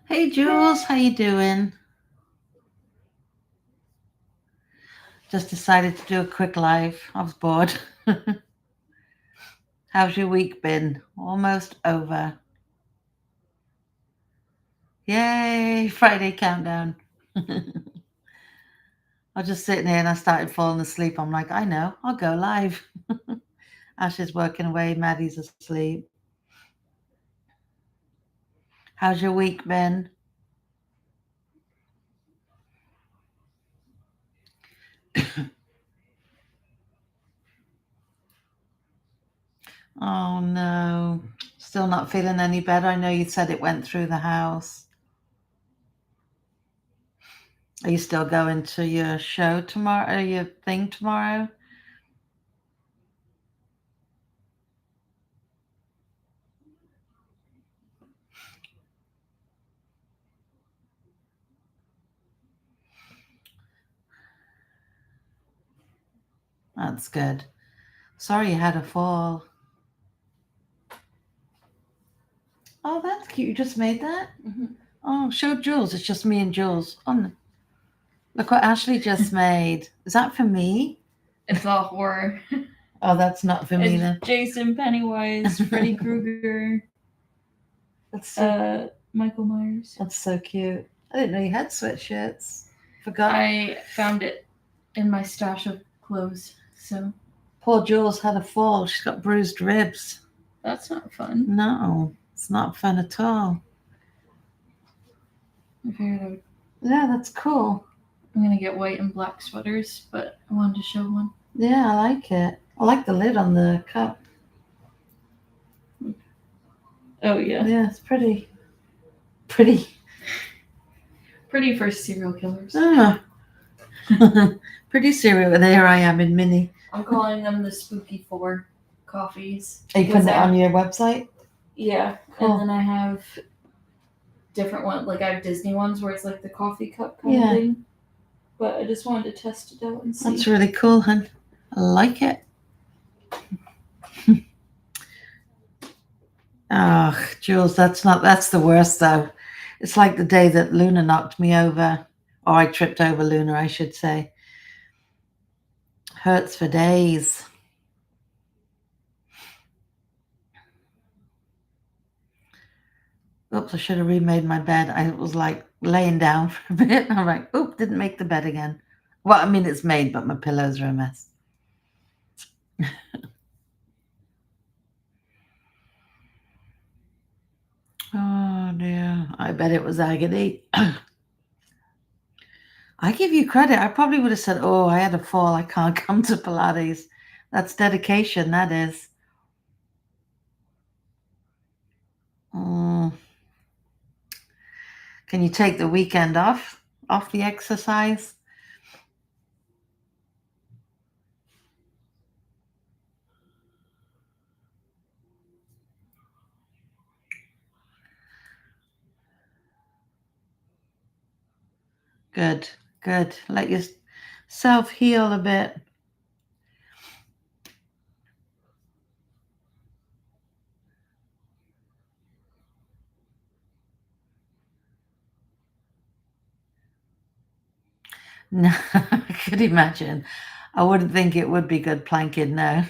Hey Jules, how you doing? Just decided to do a quick live. I was bored. How's your week been? Almost over. Yay, Friday countdown. I was just sitting here and I started falling asleep. I'm like, I know, I'll go live. Ash is working away, Maddie's asleep. How's your week been? Oh no, still not feeling any better. I know you said it went through the house. Are you still going to your show tomorrow, your thing tomorrow? That's good. Sorry you had a fall. Oh, that's cute. You just made that? Mm-hmm. Oh, show Jules. It's just me and Jules. Oh, look what Ashley just made. Is that for me? It's all horror. Oh, that's not for me It's then. Jason, Pennywise, Freddy Krueger, That's Michael Myers. That's so cute. I didn't know you had sweatshirts. Forgot. I found it in my stash of clothes, so Poor Jules had a fall. She's got bruised ribs. that's not fun. No, it's not fun at all. I figured I would. Yeah, that's cool. I'm gonna get white and black sweaters, but I wanted to show one. Yeah, I like it. I like the lid on the cup. Oh yeah. Yeah, it's pretty. Pretty. Pretty for serial killers. Ah. Pretty serious. There I am in mini. I'm calling them the Spooky Four coffees. Are you putting it on your website? Yeah. Cool. And then I have different ones. Like I have Disney ones where it's like the coffee cup kind of thing. But I just wanted to test it out and see. That's really cool, hun. I like it. Oh, Jules, that's the worst though. It's like the day that Luna knocked me over, or I tripped over Luna, I should say. Hurts for days. Oops, I should have remade my bed. I was like laying down for a bit. I'm like, oop, didn't make the bed again. Well, I mean, it's made, but my pillows are a mess. Oh dear, I bet it was agony. I give you credit. I probably would have said, oh, I had a fall. I can't come to Pilates. That's dedication, that is. Mm. Can you take the weekend off the exercise? Good, good. Let yourself heal a bit. No, I could imagine. I wouldn't think it would be good planking now.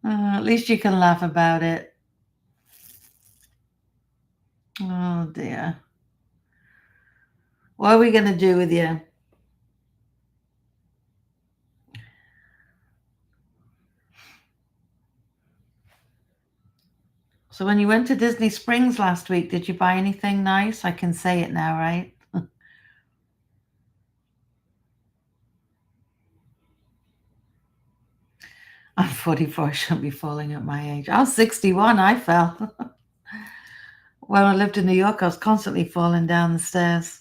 At least you can laugh about it. Oh dear. What are we going to do with you? So when you went to Disney Springs last week, did you buy anything nice? I can say it now, right? I'm 44. I shouldn't be falling at my age. I was 61. I fell. When I lived in New York, I was constantly falling down the stairs.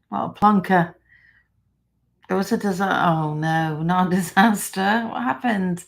What a plunker. It was a disaster. Oh, no, not a disaster. What happened?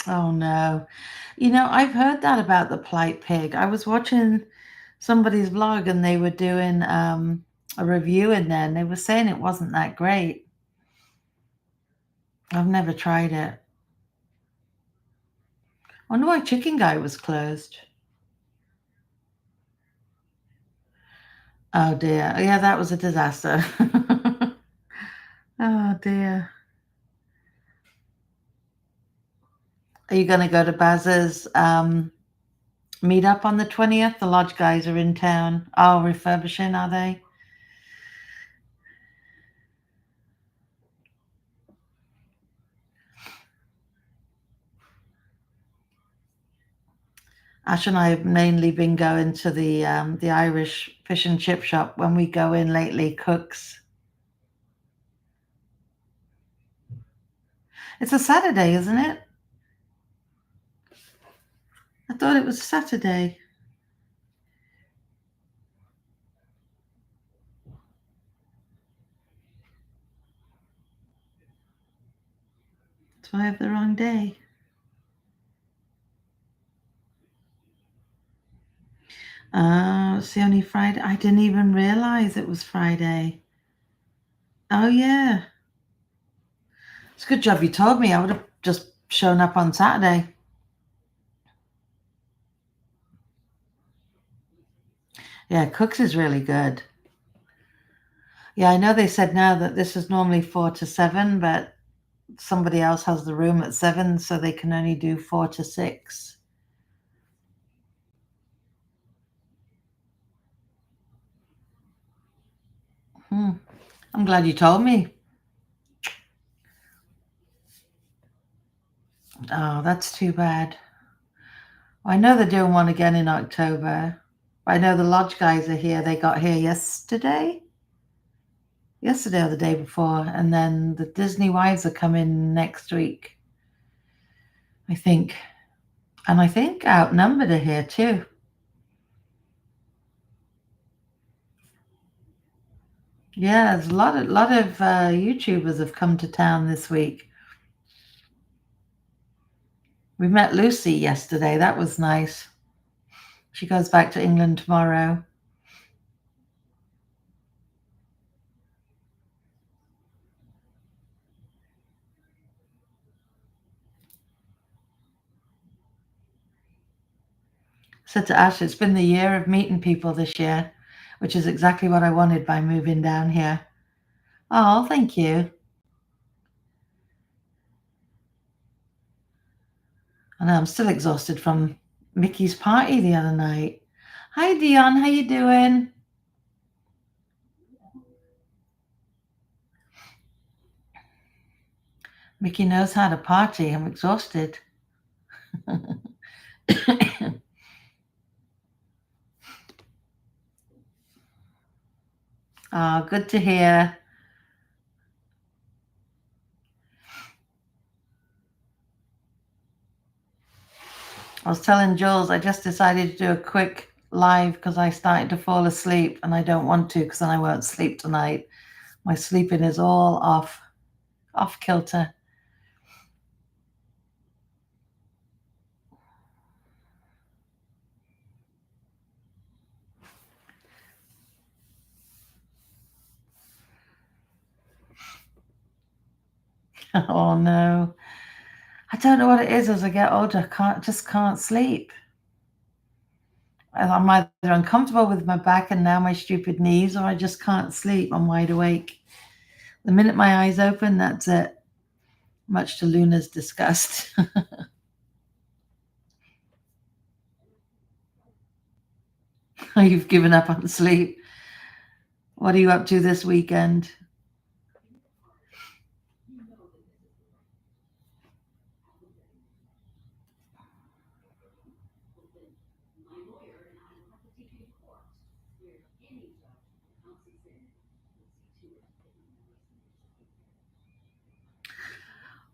Oh no. You know, I've heard that about the plight pig. I was watching somebody's vlog and they were doing a review in there and they were saying it wasn't that great. I've never tried it. I wonder why Chicken Guy was closed. Oh dear. Yeah, that was a disaster. Oh dear. Are you going to go to Baz's meet up on the 20th? The lodge guys are in town. Oh, refurbishing, are they? Ash and I have mainly been going to the Irish fish and chip shop when we go in lately. Cooks. It's a Saturday, isn't it? I thought it was Saturday. So I have the wrong day. It's the only Friday. I didn't even realize it was Friday. Oh yeah. It's a good job you told me. I would have just shown up on Saturday. Yeah, Cooks is really good. Yeah, I know they said now that this is normally 4 to 7, but somebody else has the room at 7, so they can only do 4 to 6. I'm glad you told me. Oh, that's too bad. I know they're doing one again in October. I know the lodge guys are here. They got here yesterday or the day before. And then the Disney wives are coming next week, I think. And I think Outnumbered are here too. Yeah, there's a lot of YouTubers have come to town this week. We met Lucy yesterday. That was nice. She goes back to England tomorrow. Said to Ash, it's been the year of meeting people this year, which is exactly what I wanted by moving down here. Oh, thank you. I know I'm still exhausted from Mickey's party the other night. Hi, Dion. How you doing? Mickey knows how to party. I'm exhausted. Oh, good to hear. I was telling Jules I just decided to do a quick live because I started to fall asleep and I don't want to because then I won't sleep tonight. My sleeping is all off kilter. Oh no. I don't know what it is as I get older. Just can't sleep. I'm either uncomfortable with my back and now my stupid knees, or I just can't sleep. I'm wide awake. The minute my eyes open, that's it. Much to Luna's disgust. You've given up on sleep. What are you up to this weekend?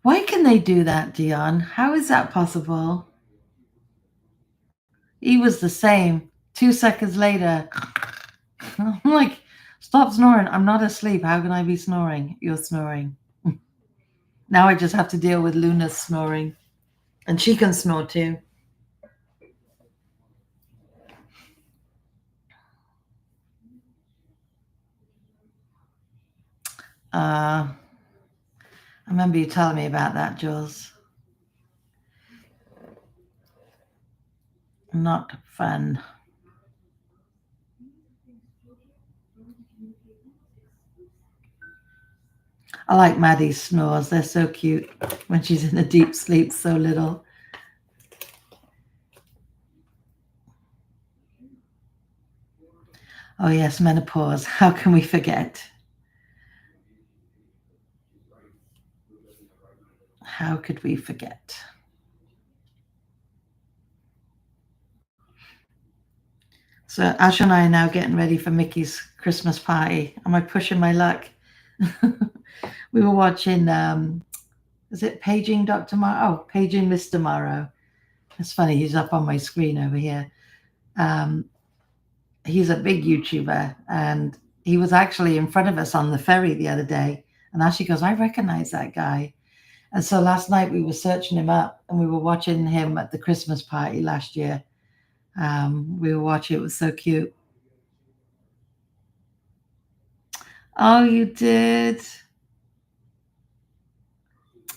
Why can they do that, Dion? How is that possible? He was the same. 2 seconds later, I'm like, stop snoring. I'm not asleep. How can I be snoring? You're snoring. Now I just have to deal with Luna's snoring. And she can snore too. I remember you telling me about that, Jules. Not fun. I like Maddie's snores. They're so cute when she's in a deep sleep, so little. Oh, yes, menopause. How can we forget? How could we forget? So Ash and I are now getting ready for Mickey's Christmas party. Am I pushing my luck? We were watching, is it Paging Dr. Morrow? Oh, Paging Mr. Morrow. It's funny, he's up on my screen over here. He's a big YouTuber, and he was actually in front of us on the ferry the other day. And Ashley goes, I recognize that guy. And so last night we were searching him up, and we were watching him at the Christmas party last year. We were watching, it was so cute. Oh, you did?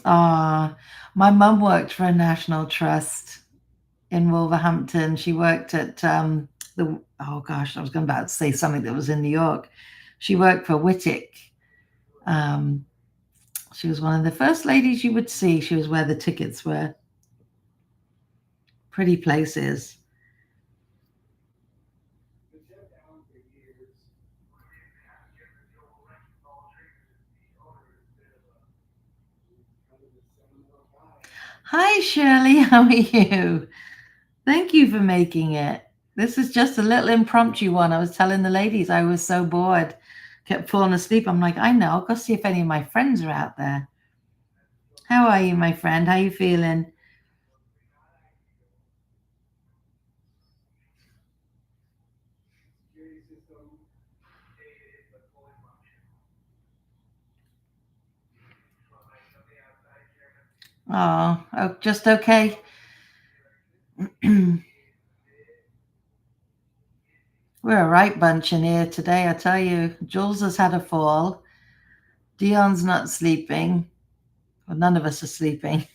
My mum worked for a national trust in Wolverhampton. She worked at oh gosh, I was going about to say something that was in New York. She worked for Whittick. She was one of the first ladies you would see. She was where the tickets were. Pretty places. Hi, Shirley. How are you? Thank you for making it. This is just a little impromptu one. I was telling the ladies I was so bored, kept falling asleep. I'm like, I know. I'll go see if any of my friends are out there. How are you, my friend? How are you feeling? Oh, just okay. We're a right bunch in here today, I tell you. Jules has had a fall. Dion's not sleeping. Well, none of us are sleeping.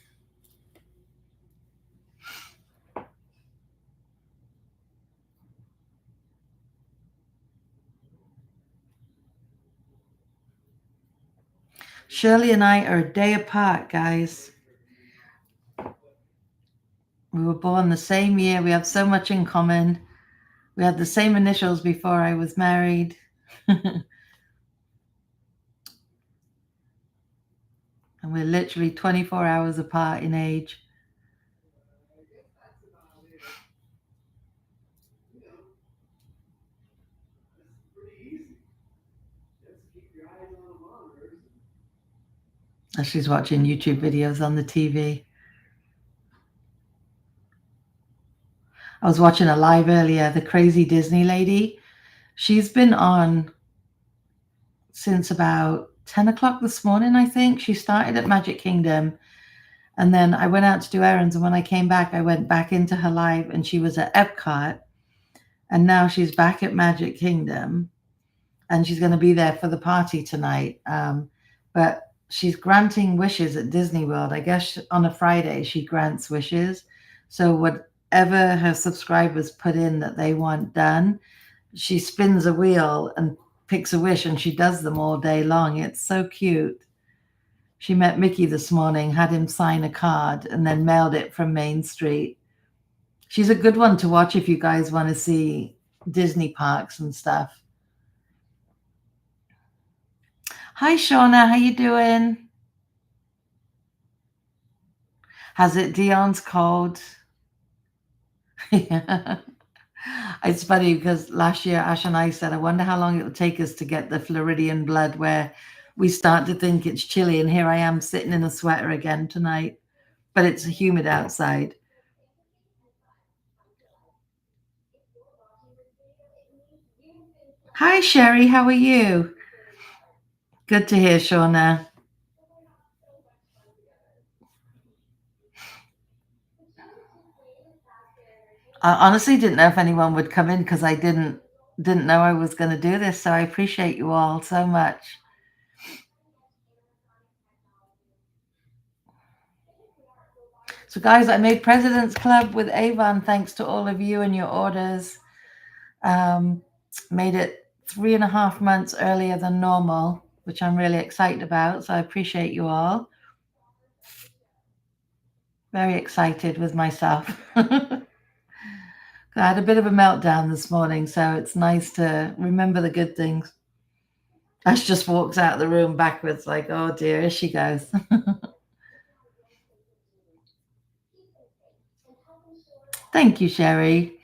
Shirley and I are a day apart, guys. We were born the same year. We have so much in common. We had the same initials before I was married. And we're literally 24 hours apart in age. She's watching YouTube videos on the TV. I was watching a live earlier, the crazy Disney lady. She's been on since about 10 o'clock this morning, I think. She started at Magic Kingdom. And then I went out to do errands. And when I came back, I went back into her live, and she was at Epcot. And now she's back at Magic Kingdom. And she's going to be there for the party tonight. But she's granting wishes at Disney World. I guess on a Friday, she grants wishes. So whatever her subscribers put in that they want done, she spins a wheel and picks a wish, and she does them all day long. It's so cute. She met Mickey this morning, had him sign a card, and then mailed it from Main Street. She's a good one to watch if you guys want to see Disney parks and stuff. Hi, Shauna. How you doing? Has it Dion's cold? Yeah. It's funny because last year Ash and I said, I wonder how long it will take us to get the Floridian blood where we start to think it's chilly. And here I am sitting in a sweater again tonight, but it's humid outside. Hi, Sherry. How are you? Good to hear, Shauna. I honestly didn't know if anyone would come in because I didn't know I was going to do this. So I appreciate you all so much. So guys, I made President's Club with Avon thanks to all of you and your orders. Made it 3.5 months earlier than normal, which I'm really excited about. So I appreciate you all. Very excited with myself. I had a bit of a meltdown this morning, so it's nice to remember the good things. Ash just walks out of the room backwards like, oh dear, here she goes. Thank you, Sherry.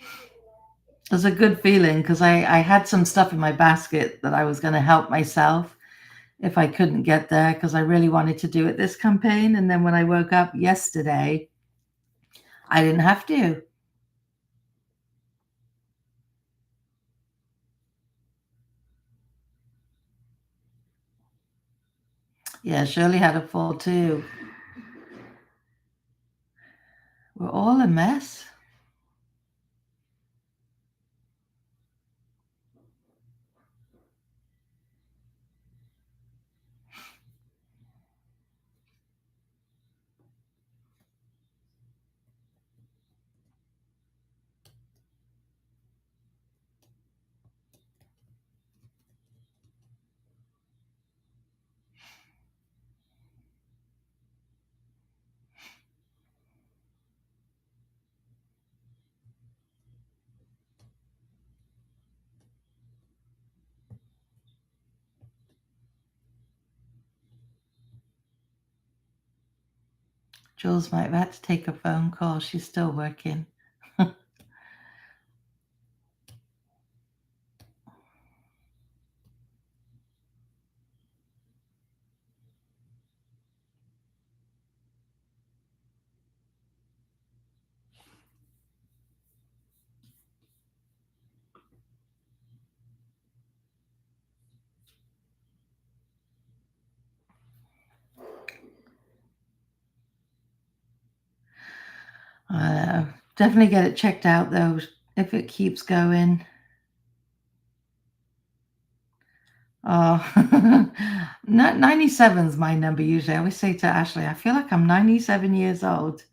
It was a good feeling because I had some stuff in my basket that I was going to help myself if I couldn't get there because I really wanted to do it this campaign. And then when I woke up yesterday, I didn't have to. Yeah, Shirley had a fall too. We're all a mess. Jules might have had to take a phone call. She's still working. Definitely get it checked out though if it keeps going. Oh, 97 is my number usually. I always say to Ashley, I feel like I'm 97 years old.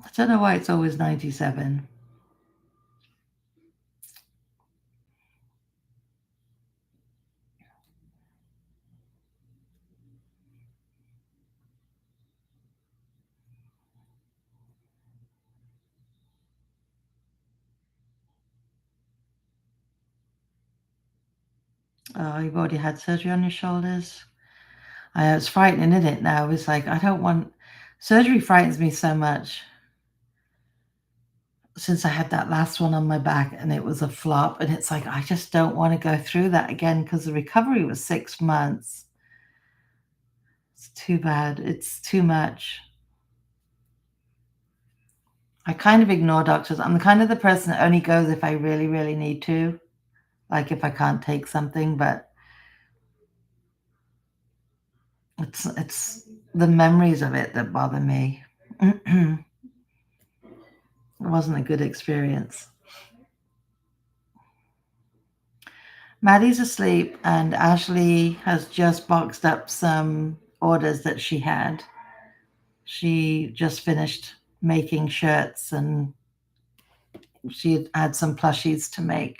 I don't know why it's always 97. Oh, you've already had surgery on your shoulders. I know it's frightening, isn't it? Now it's like I don't want surgery. Frightens me so much. Since I had that last one on my back and it was a flop, and it's like I just don't want to go through that again because the recovery was 6 months. It's too bad. It's too much. I kind of ignore doctors. I'm the kind of the person that only goes if I really, really need to, like if I can't take something, but it's the memories of it that bother me. It wasn't a good experience. Maddie's asleep, and Ashley has just boxed up some orders that she had. She just finished making shirts, and she had some plushies to make.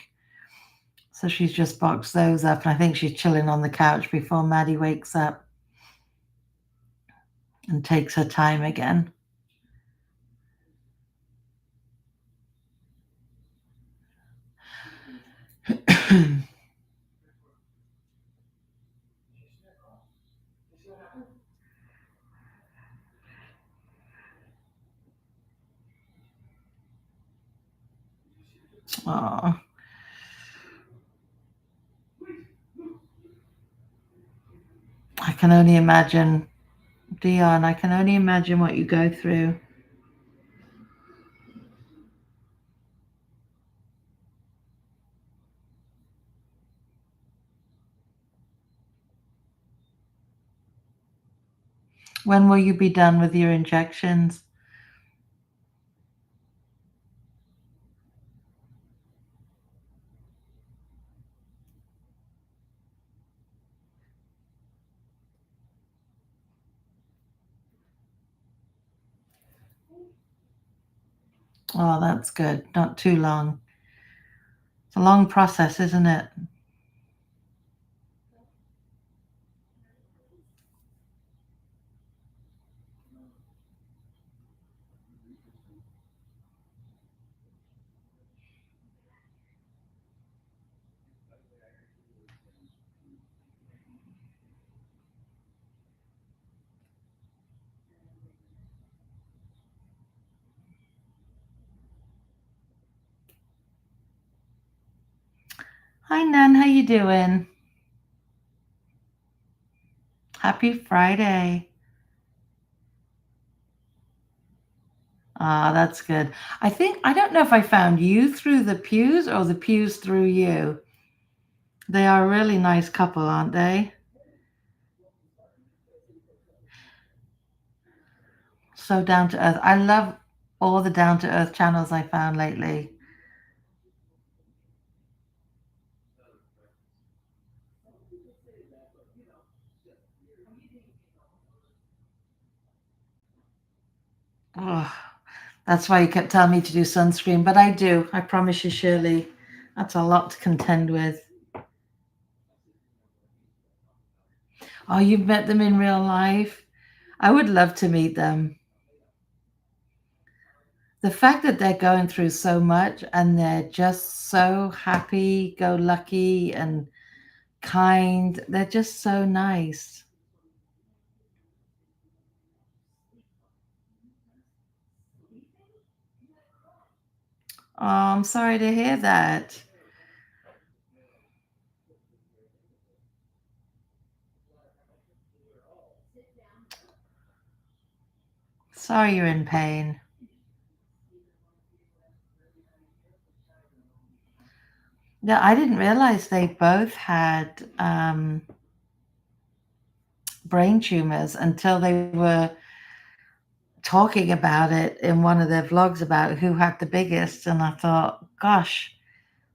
So she's just boxed those up, and I think she's chilling on the couch before Maddie wakes up and takes her time again. Oh, I can only imagine, Dion, I can only imagine what you go through. When will you be done with your injections? Oh, that's good. Not too long. It's a long process, isn't it? Hi, Nan. How you doing? Happy Friday. Ah, that's good. I don't know if I found you through the pews or the pews through you. They are a really nice couple, aren't they? So down to earth. I love all the down to earth channels I found lately. Oh, that's why you kept telling me to do sunscreen, but I do. I promise you, Shirley. That's a lot to contend with. Oh, you've met them in real life? I would love to meet them. The fact that they're going through so much and they're just so happy, go lucky, and kind, they're just so nice. Oh, I'm sorry to hear that. Sorry you're in pain. Yeah, I didn't realize they both had brain tumors until they were talking about it in one of their vlogs about who had the biggest. And I thought, gosh,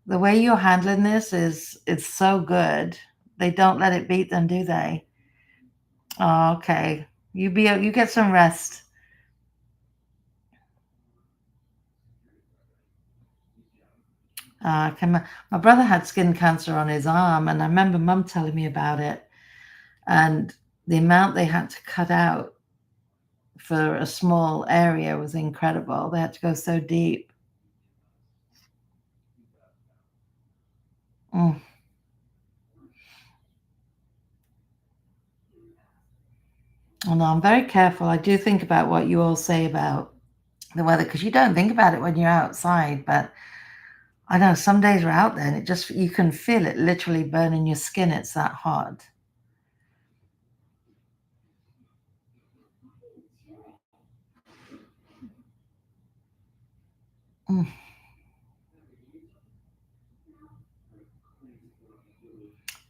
the way you're handling this is it's so good. They don't let it beat them, do they? Oh, okay. You get some rest. My brother had skin cancer on his arm, and I remember Mum telling me about it, and the amount they had to cut out for a small area was incredible. They had to go so deep. Mm. Oh, no, I'm very careful. I do think about what you all say about the weather because you don't think about it when you're outside. But I know some days we're out there and it just, you can feel it literally burning your skin. It's that hot. Mm.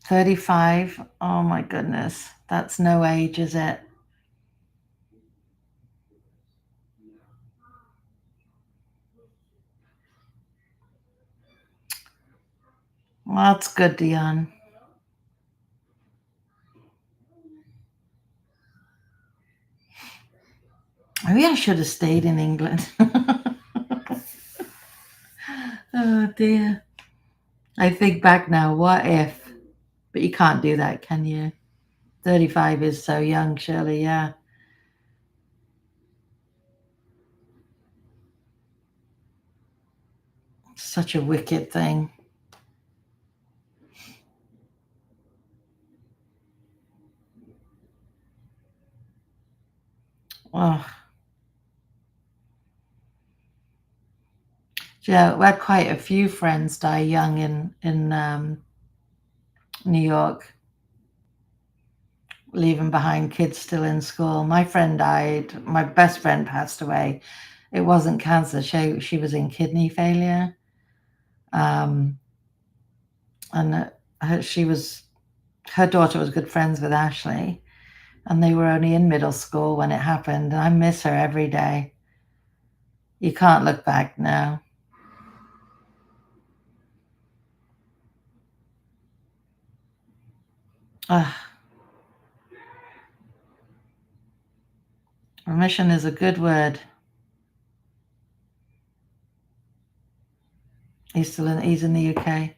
35. Oh my goodness. That's no age, is it? Well, that's good, Dion. Maybe I should have stayed in England. Oh dear. I think back now, what if? But you can't do that, can you? 35 is so young, Shirley, yeah. Such a wicked thing. Oh, yeah, we had quite a few friends die young in New York, leaving behind kids still in school. My friend died. My best friend passed away. It wasn't cancer. She was in kidney failure, um, and she was her daughter was good friends with Ashley, And they were only in middle school when it happened. And I miss her every day. You can't look back now. Remission is a good word. He's in the UK.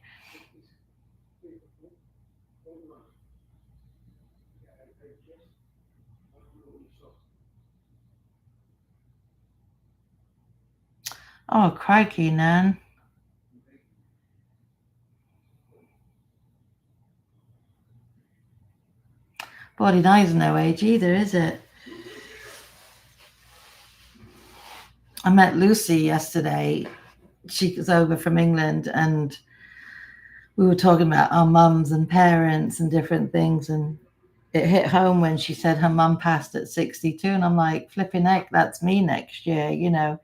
Oh, crikey, Nan. 49 is no age either, is it? I met Lucy yesterday. She was over from England, and we were talking about our mums and parents and different things, and it hit home when she said her mum passed at 62, and I'm like, flipping heck, that's me next year, you know.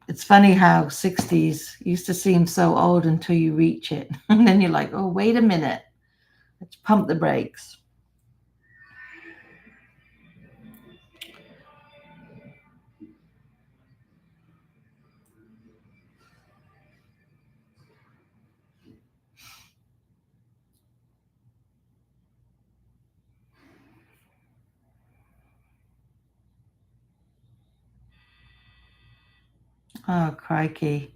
It's funny how 60s used to seem so old until you reach it. And then you're like, oh, wait a minute. Let's pump the brakes. Oh, crikey.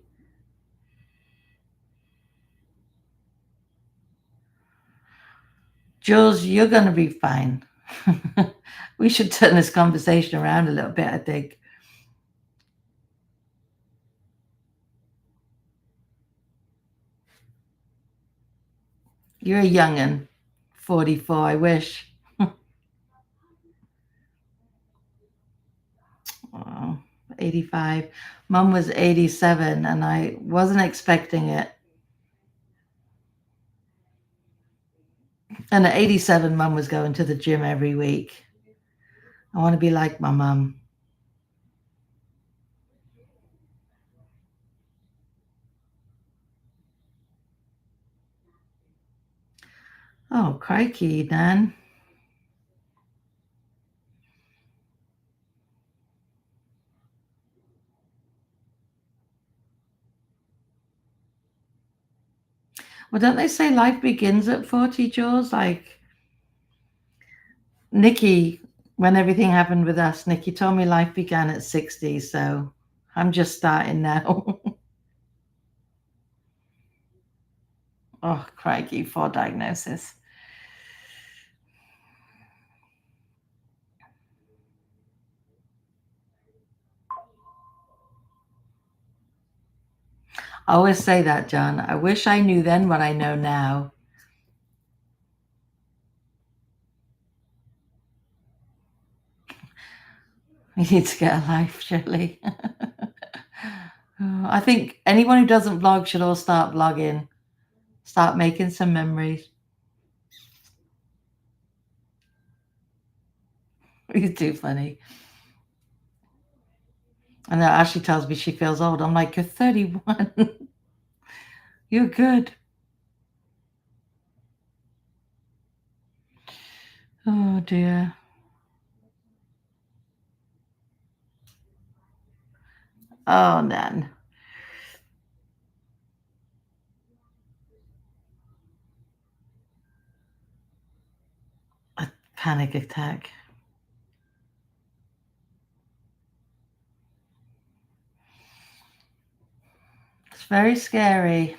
Jules, you're going to be fine. We should turn this conversation around a little bit, I think. You're a young'un. 44, I wish. Oh, 85. Mum was 87, and I wasn't expecting it. And at 87, Mum was going to the gym every week. I want to be like my mum. Oh, crikey, Dan. Well, don't they say life begins at 40, Jules? Like Nikki, when everything happened with us, Nikki told me life began at 60, so I'm just starting now. Oh, crikey, 4 diagnosis. I always say that, John. I wish I knew then what I know now. We need to get a life, Shirley. I think anyone who doesn't vlog should all start vlogging. Start making some memories. You're too funny. And then Ashley tells me she feels old. I'm like, you're 31. You're good. Oh, dear. Oh, Nan. A panic attack. It's very scary.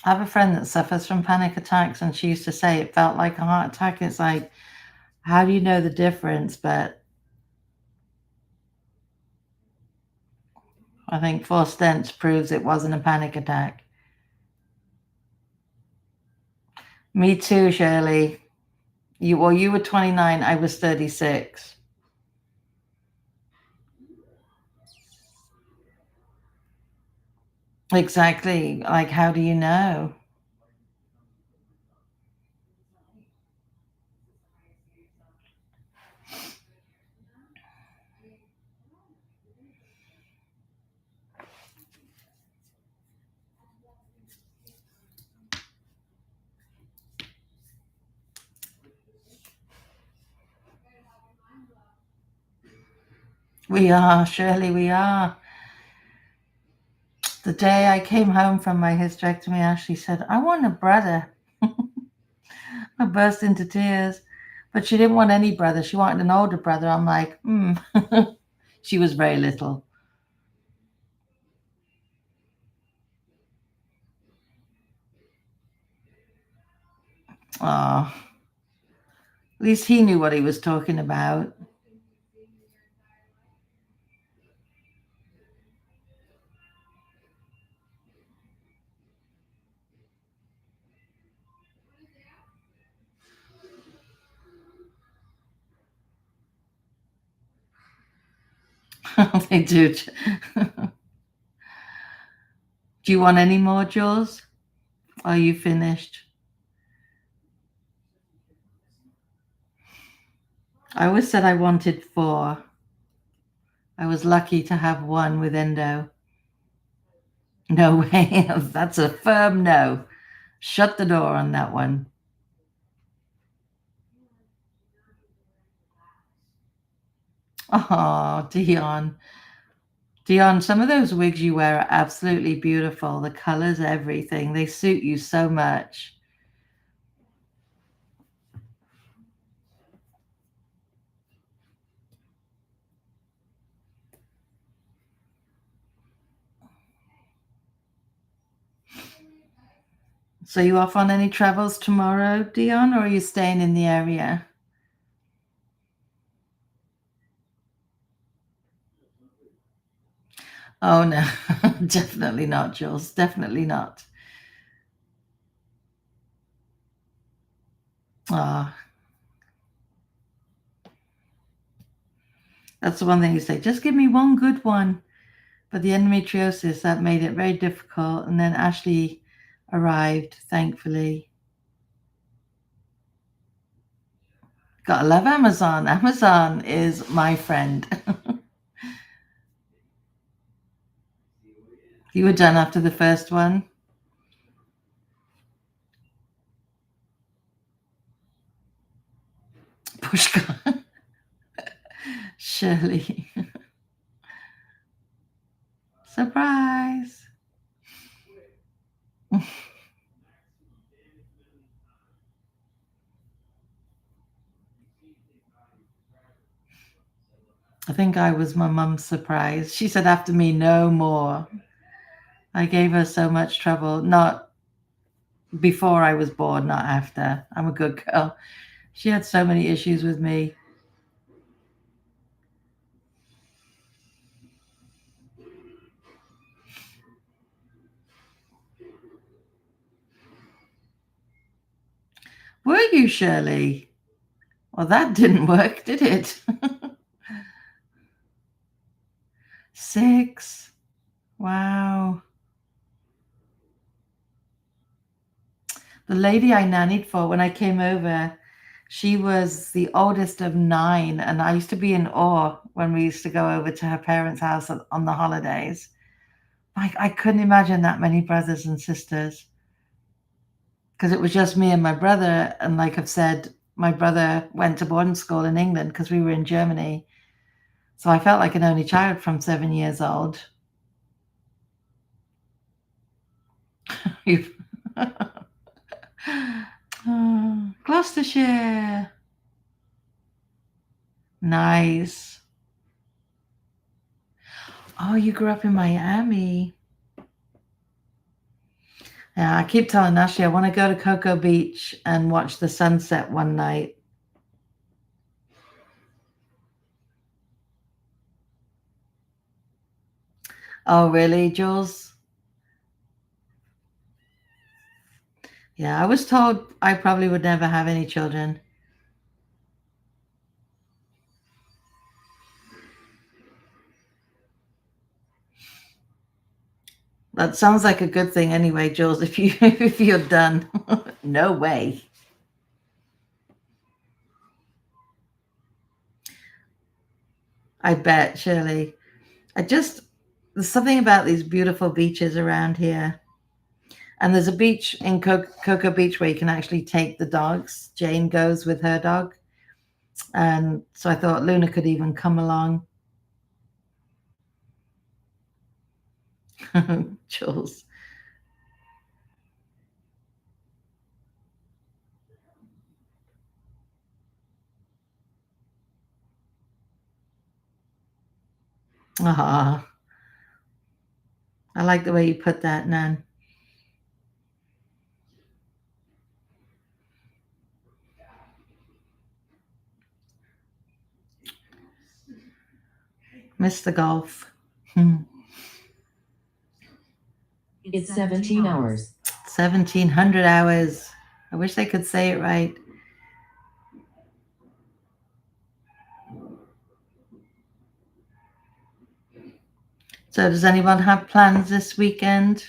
I have a friend that suffers from panic attacks, and she used to say it felt like a heart attack. It's like, how do you know the difference? But I think 4 stents proves it wasn't a panic attack. Me too, Shirley. You were 29, I was 36. Exactly. Like, how do you know? We are, Shirley, we are. The day I came home from my hysterectomy, Ashley said, I want a brother. I burst into tears. But she didn't want any brother. She wanted an older brother. I'm like, She was very little. Oh, at least he knew what he was talking about. They do. Do you want any more, Jules? Are you finished? I always said I wanted 4. I was lucky to have 1 with endo. No way. That's a firm no. Shut the door on that one. Oh, Dion. Dion, some of those wigs you wear are absolutely beautiful. The colors, everything. They suit you so much. So you off on any travels tomorrow, Dion, or are you staying in the area? Oh, no. Definitely not, Jules. Definitely not. Ah, that's the one thing you say. Just give me one good one. But the endometriosis, that made it very difficult. And then Ashley arrived, thankfully. Gotta love Amazon. Amazon is my friend. You were done after the first one? Pushka. Shirley. Surprise. I think I was my mum's surprise. She said after me, no more. I gave her so much trouble. Not before I was born, not after. I'm a good girl. She had so many issues with me. Were you, Shirley? Well, that didn't work, did it? 6. Wow. The lady I nannied for when I came over, she was the oldest of 9, and I used to be in awe when we used to go over to her parents' house on the holidays. I couldn't imagine that many brothers and sisters because it was just me and my brother. And like I've said, my brother went to boarding school in England because we were in Germany. So I felt like an only child from 7 years old. Oh, Gloucestershire. Nice. Oh, you grew up in Miami. Yeah, I keep telling Ashley I want to go to Cocoa Beach and watch the sunset one night. Oh, really, Jules? Yeah, I was told I probably would never have any children. That sounds like a good thing anyway, Jules, if you if you're done. No way. I bet, Shirley. There's something about these beautiful beaches around here. And there's a beach in Cocoa Beach where you can actually take the dogs. Jane goes with her dog. And so I thought Luna could even come along. Jules. Ah, I like the way you put that, Nan. Miss the golf. 17 hours. 1,700 hours. I wish they could say it right. So does anyone have plans this weekend?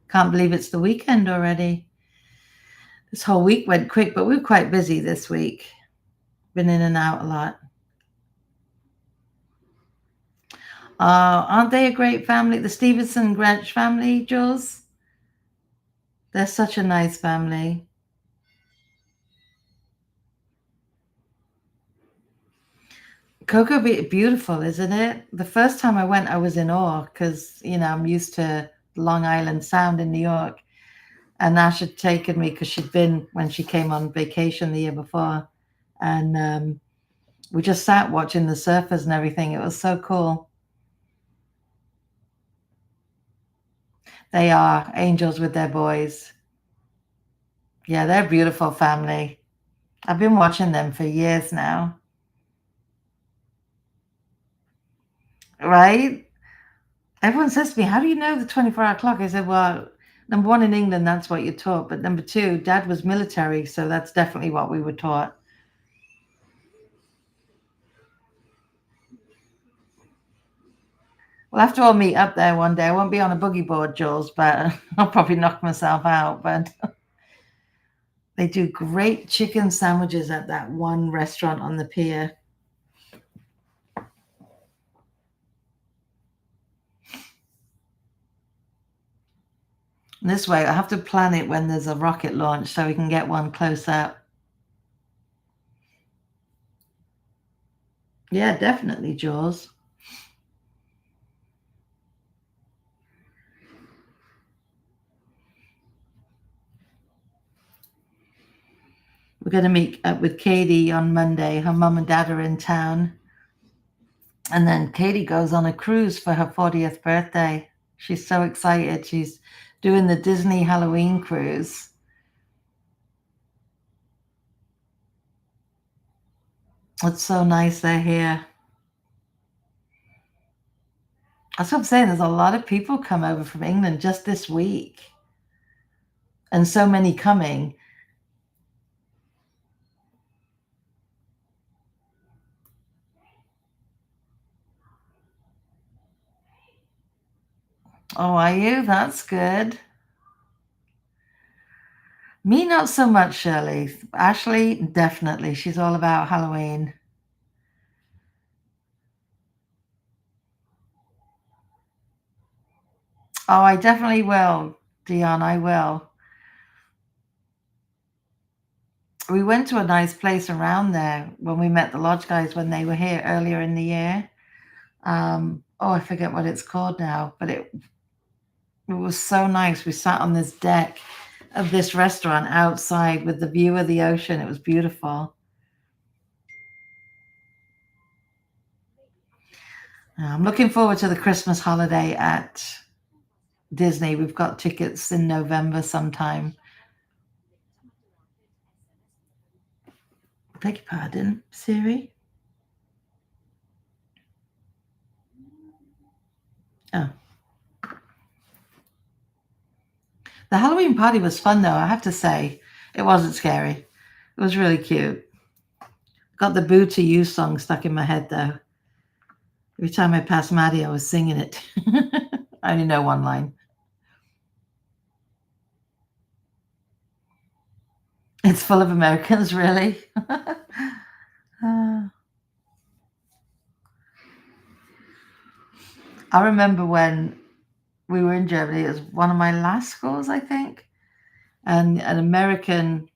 Can't believe it's the weekend already. This whole week went quick, but we were quite busy this week. Been in and out a lot. Aren't they a great family? The Stevenson Grant family, Jules? They're such a nice family. Cocoa Beach, beautiful, isn't it? The first time I went, I was in awe because, I'm used to Long Island Sound in New York. And Ash had taken me because she'd been when she came on vacation the year before. And we just sat watching the surfers and everything. It was so cool. They are angels with their boys. Yeah, they're a beautiful family. I've been watching them for years now. Right? Everyone says to me, how do you know the 24-hour clock? I said, well, number one, in England, that's what you're taught. But number two, Dad was military, so that's definitely what we were taught. We'll have to all meet up there one day. I won't be on a boogie board, Jules, but I'll probably knock myself out. But they do great chicken sandwiches at that one restaurant on the pier. And this way, I have to plan it when there's a rocket launch so we can get one close up. Yeah, definitely, Jules. We're going to meet up with Katie on Monday. Her mum and dad are in town. And then Katie goes on a cruise for her 40th birthday. She's so excited. She's doing the Disney Halloween cruise. It's so nice they're here. That's what I'm saying. There's a lot of people come over from England just this week. And so many coming. Oh, are you? That's good. Me, not so much, Shirley. Ashley, definitely. She's all about Halloween. Oh, I definitely will, Dion. I will. We went to a nice place around there when we met the lodge guys when they were here earlier in the year. I forget what it's called now, but it was so nice. We sat on this deck of this restaurant outside with the view of the ocean. It was beautiful. I'm looking forward to the Christmas holiday at Disney. We've got tickets in November sometime. Beg your pardon, Siri? Oh. The Halloween party was fun, though, I have to say. It wasn't scary. It was really cute. Got the Boo to You song stuck in my head, though. Every time I passed Maddie, I was singing it. I only know one line. It's full of Americans, really. I remember when we were in Germany, it was one of my last schools, I think, and an American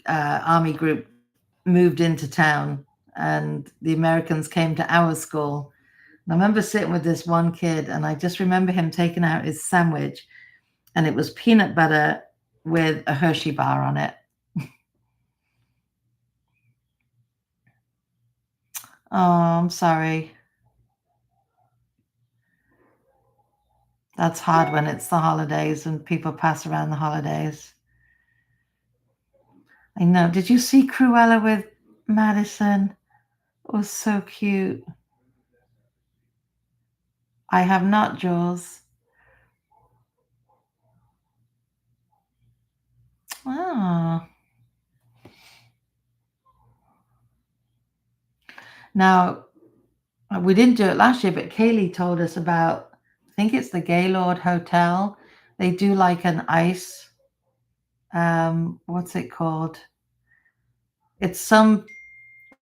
army group moved into town, and the Americans came to our school, I remember sitting with this one kid, and I just remember him taking out his sandwich, and it was peanut butter with a Hershey bar on it. Oh, I'm sorry. That's hard when it's the holidays and people pass around the holidays. I know. Did you see Cruella with Madison? It was so cute. I have not, Jules. Oh. Now, we didn't do it last year, but Kaylee told us about, I think it's the Gaylord Hotel. They do like an ice, what's it called? It's some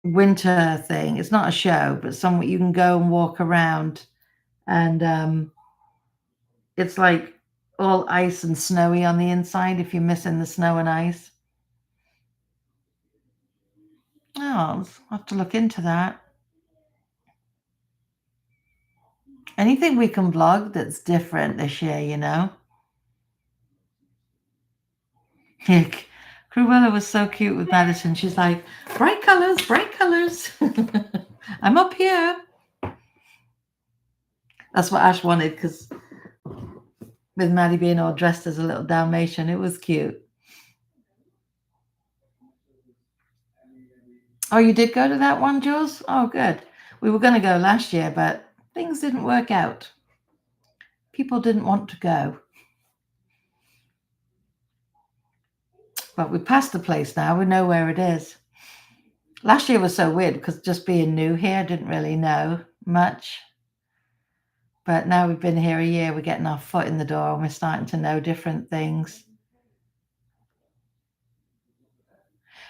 winter thing. It's not a show, but some you can go and walk around, and it's like all ice and snowy on the inside if you're missing the snow and ice. Oh, I'll have to look into that. Anything we can vlog that's different this year, you know? Cruella was so cute with Madison. She's like, bright colors, bright colors. I'm up here. That's what Ash wanted, because with Maddie being all dressed as a little Dalmatian, it was cute. Oh, you did go to that one, Jules? Oh, good. We were going to go last year, but things didn't work out. People didn't want to go. But we passed the place now. We know where it is. Last year was so weird because just being new here, I didn't really know much. But now we've been here a year, we're getting our foot in the door and we're starting to know different things.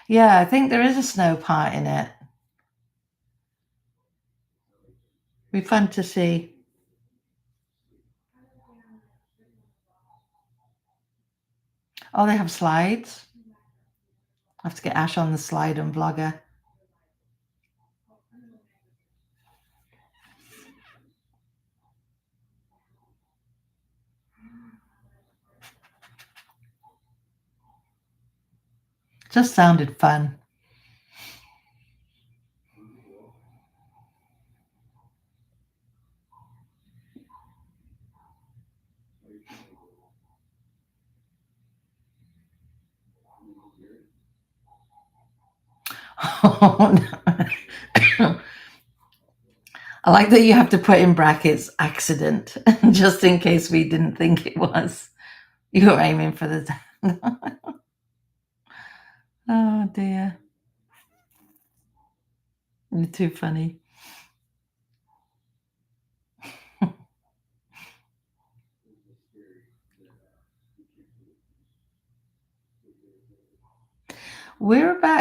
Yeah, I think there is a snow part in it. It'd be fun to see. Oh, they have slides. I have to get Ash on the slide and vlogger. Just sounded fun. Oh, no. I like that you have to put in brackets accident, just in case we didn't think it was. You were aiming for the... Oh, dear. You're too funny.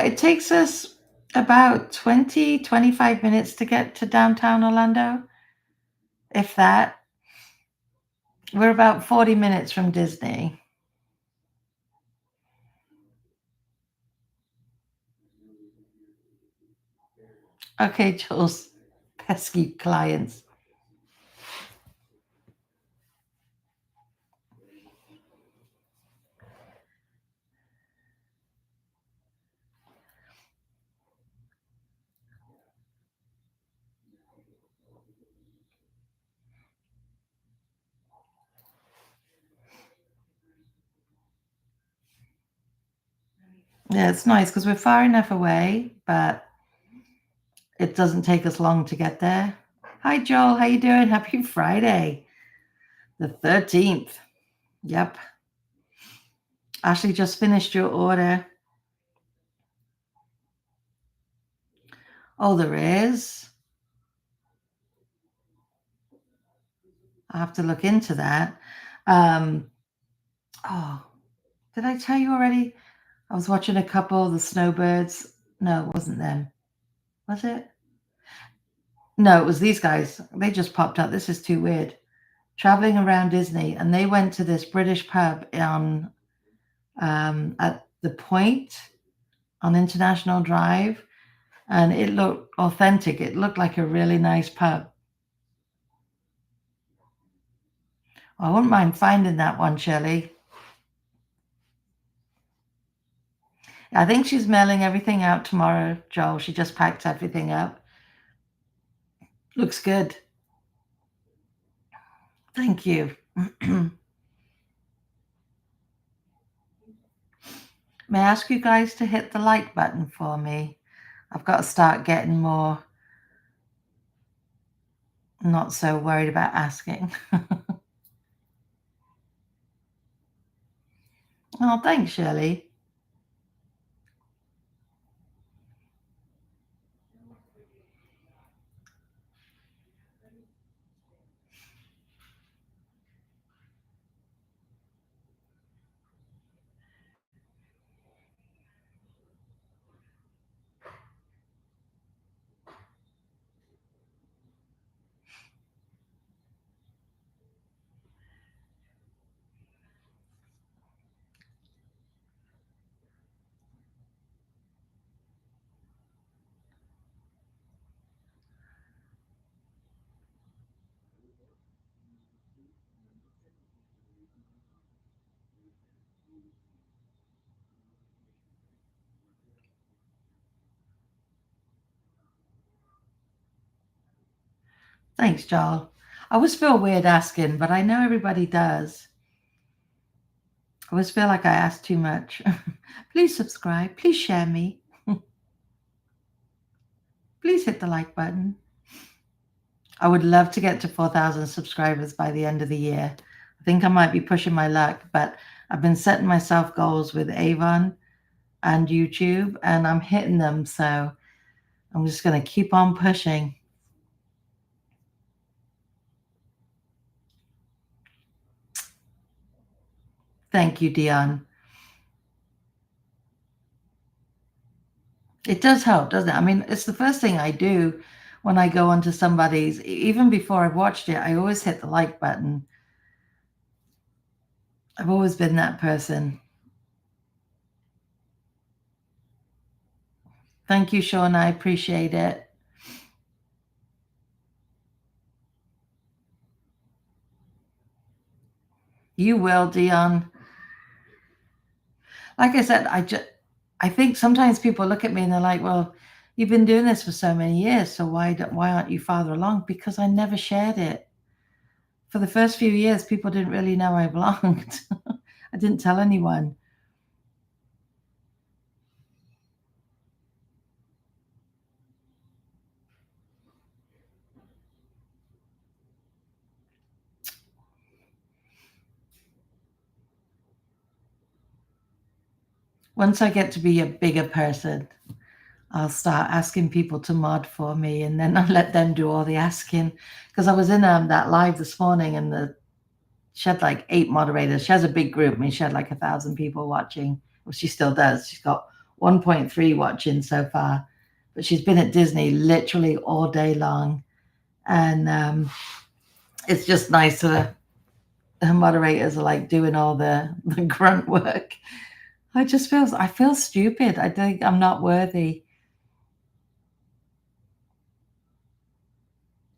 It takes us about 20, 25 minutes to get to downtown Orlando, if that. We're about 40 minutes from Disney. Okay, Jules, pesky clients. Yeah, it's nice because we're far enough away, but it doesn't take us long to get there. Hi, Joel. How you doing? Happy Friday, the 13th. Yep. Ashley just finished your order. Oh, there is? I have to look into that. Oh, did I tell you already? I was watching a couple, the Snowbirds. No, it wasn't them. Was it? No, it was these guys. They just popped up. This is too weird. Traveling around Disney, and they went to this British pub on at the Point on International Drive, and it looked authentic. It looked like a really nice pub. I wouldn't mind finding that one, Shirley. I think she's mailing everything out tomorrow, Joel. She just packed everything up. Looks good. Thank you. May I ask you guys to hit the like button for me? I've got to start getting more not so worried about asking. Oh, thanks, Shirley. Thanks, Joel. I always feel weird asking, but I know everybody does. I always feel like I ask too much. Please subscribe. Please share me. Please hit the like button. I would love to get to 4,000 subscribers by the end of the year. I think I might be pushing my luck, but I've been setting myself goals with Avon and YouTube, and I'm hitting them. So I'm just going to keep on pushing. Thank you, Dion. It does help, doesn't it? I mean, it's the first thing I do when I go onto somebody's, even before I've watched it, I always hit the like button. I've always been that person. Thank you, Sean. I appreciate it. You will, Dion. Like I said, I think sometimes people look at me and they're like, well, you've been doing this for so many years, so why aren't you farther along? Because I never shared it. For the first few years, people didn't really know I belonged. I didn't tell anyone. Once I get to be a bigger person, I'll start asking people to mod for me, and then I'll let them do all the asking. Because I was in that live this morning, and she had like 8 moderators. She has a big group. I mean, she had like 1,000 people watching. Well, she still does. She's got 1.3 watching so far, but she's been at Disney literally all day long, and it's just nice to her moderators are like doing all the grunt work. I feel stupid. I think I'm not worthy.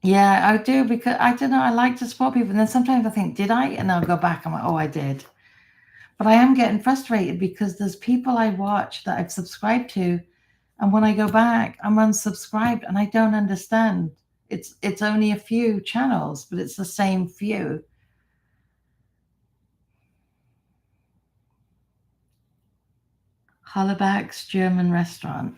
Yeah, I do, because I don't know. I like to support people, and then sometimes I think, did I? And I'll go back. I'm like, oh, I did. But I am getting frustrated because there's people I watch that I've subscribed to, and when I go back, I'm unsubscribed, and I don't understand. It's only a few channels, but it's the same few. Hollaback's German restaurant.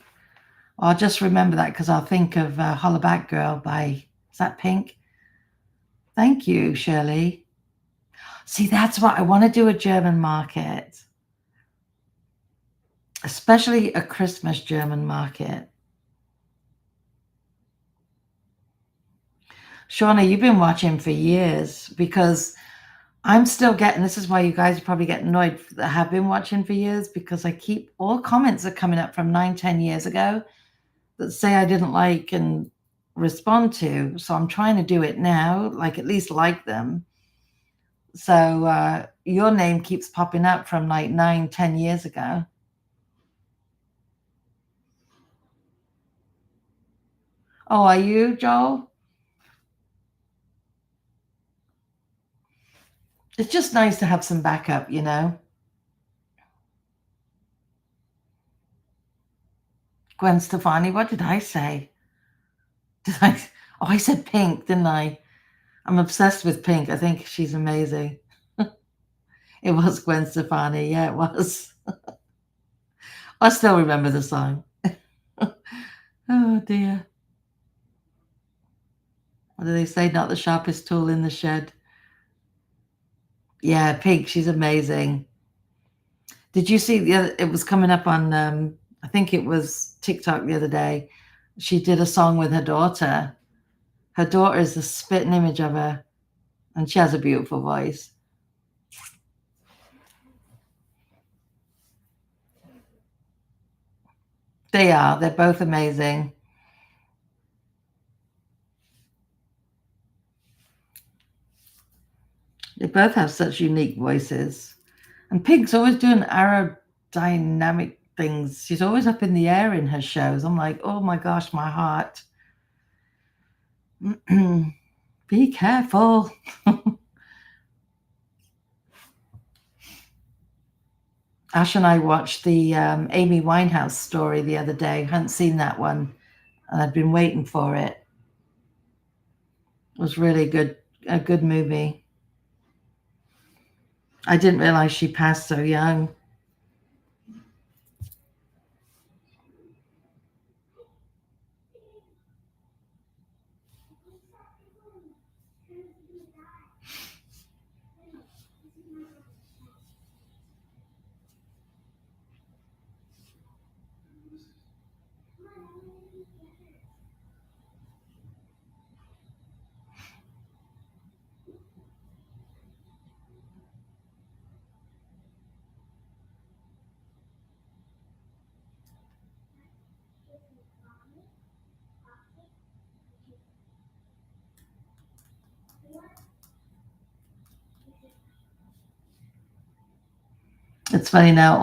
I'll just remember that because I'll think of Hollaback Girl by, is that Pink? Thank you, Shirley. See, that's what I want to do, a German market, especially a Christmas German market. Shauna, you've been watching for years, because I'm still getting, this is why you guys probably get annoyed that have been watching for years, because I keep, all comments are coming up from 9-10 years ago that say I didn't like and respond to. So I'm trying to do it now, like at least like them. So your name keeps popping up from like 9-10 years ago. Oh, are you, Joel? It's just nice to have some backup, you know. Gwen Stefani, what did I say? Did I? Oh, I said Pink, didn't I? I'm obsessed with Pink. I think she's amazing. It was Gwen Stefani. Yeah, it was. I still remember the song. Oh, dear. What do they say? Not the sharpest tool in the shed. Yeah, Pink, she's amazing. Did you see the other? It was coming up on, I think it was TikTok the other day. She did a song with her daughter. Her daughter is the spitting image of her, and she has a beautiful voice. They are. They're both amazing. They both have such unique voices. And Pink's always doing aerodynamic things. She's always up in the air in her shows. I'm like, oh my gosh, my heart. Be careful. Ash and I watched the Amy Winehouse story the other day. I hadn't seen that one, and I'd been waiting for it. It was really good, a good movie. I didn't realize she passed so young. It's funny now,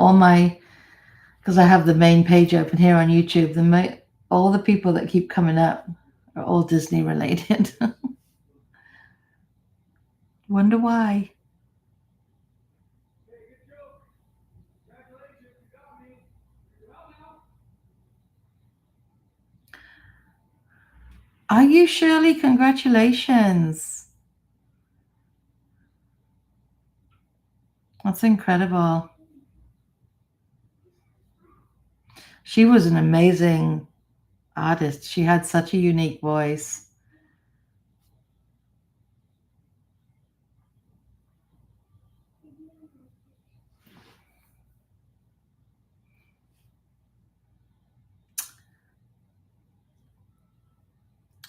because I have the main page open here on YouTube, all the people that keep coming up are all Disney related. Wonder why. Are you Shirley? Congratulations. That's incredible. She was an amazing artist. She had such a unique voice.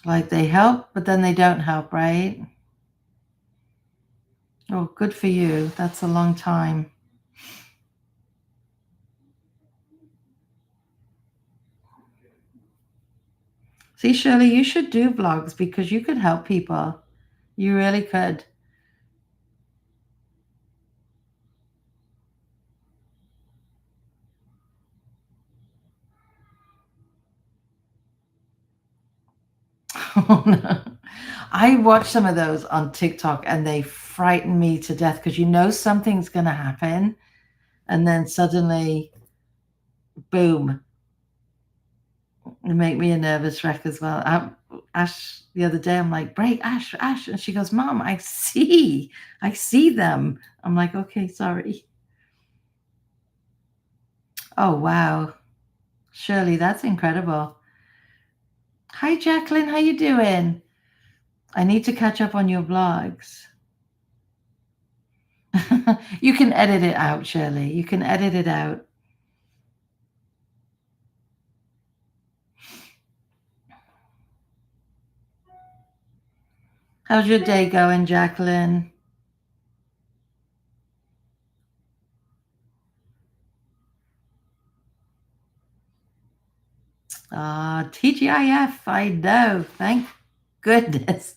Like they help, but then they don't help, right? Oh, good for you. That's a long time. See, Shirley, you should do vlogs because you could help people. You really could. Oh, no. I watch some of those on TikTok and they frighten me to death because you know something's going to happen and then suddenly, boom, it make me a nervous wreck as well. Ash, the other day, I'm like, break, Ash, Ash. And she goes, Mom, I see them. I'm like, okay, sorry. Oh, wow. Shirley, that's incredible. Hi, Jacqueline. How you doing? I need to catch up on your vlogs. You can edit it out, Shirley. You can edit it out. How's your day going, Jacqueline? TGIF, I know. Thank goodness.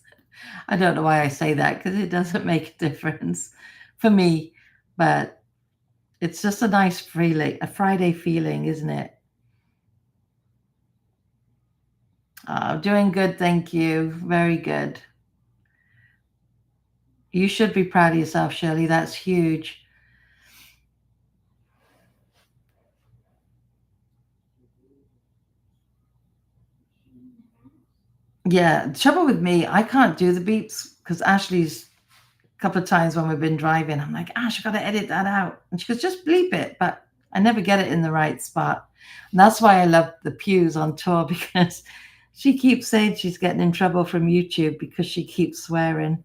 I don't know why I say that because it doesn't make a difference for me, but it's just a nice feeling, a Friday feeling, isn't it? Doing good, thank you. Very good. You should be proud of yourself, Shirley. That's huge. Yeah, the trouble with me, I can't do the beeps because Ashley's a couple of times when we've been driving, I'm like, Ash, I've got to edit that out. And she goes, just bleep it. But I never get it in the right spot. And that's why I love the pews on tour, because she keeps saying she's getting in trouble from YouTube because she keeps swearing.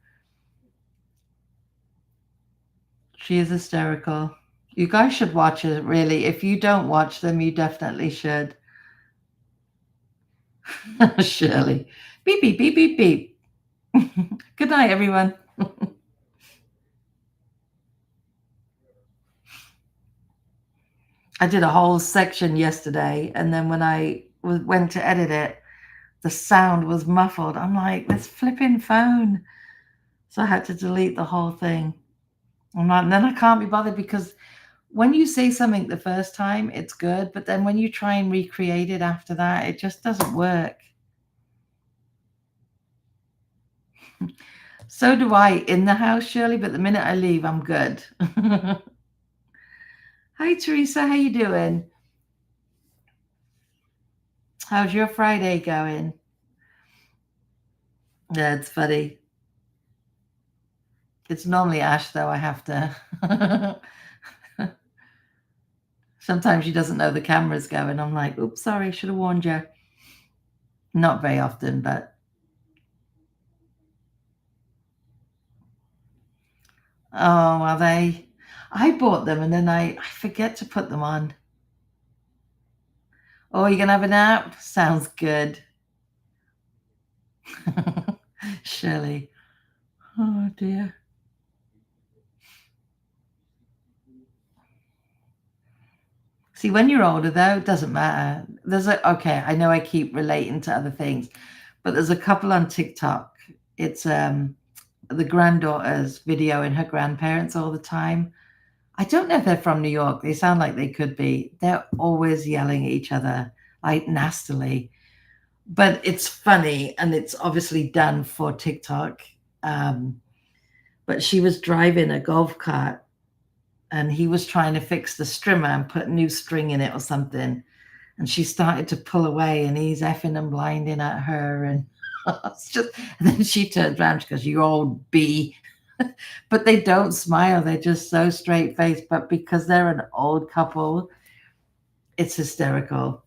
She is hysterical. You guys should watch it, really. If you don't watch them, you definitely should. Shirley. Beep, beep, beep, beep, beep. Good night, everyone. I did a whole section yesterday, and then when I went to edit it, the sound was muffled. I'm like, this flipping phone. So I had to delete the whole thing. And then I can't be bothered, because when you say something the first time, it's good. But then when you try and recreate it after that, it just doesn't work. So do I in the house, Shirley, but the minute I leave, I'm good. Hi, Teresa. How you doing? How's your Friday going? Yeah, it's funny. It's normally Ash, though. I have to. Sometimes she doesn't know the camera's going. I'm like, oops, sorry, should have warned you. Not very often, but. Oh, are they? I bought them and then I forget to put them on. Oh, you're going to have a nap? Sounds good. Shirley. Oh, dear. See, when you're older, though, it doesn't matter. Okay, I know I keep relating to other things, but there's a couple on TikTok. It's the granddaughter's videoing her grandparents all the time. I don't know if they're from New York. They sound like they could be. They're always yelling at each other, like nastily. But it's funny, and it's obviously done for TikTok. But she was driving a golf cart, and he was trying to fix the strimmer and put new string in it or something. And she started to pull away, and he's effing and blinding at her. And it's just, and then she turns around, she goes, "You old bee." But they don't smile. They're just so straight faced. But because they're an old couple, it's hysterical.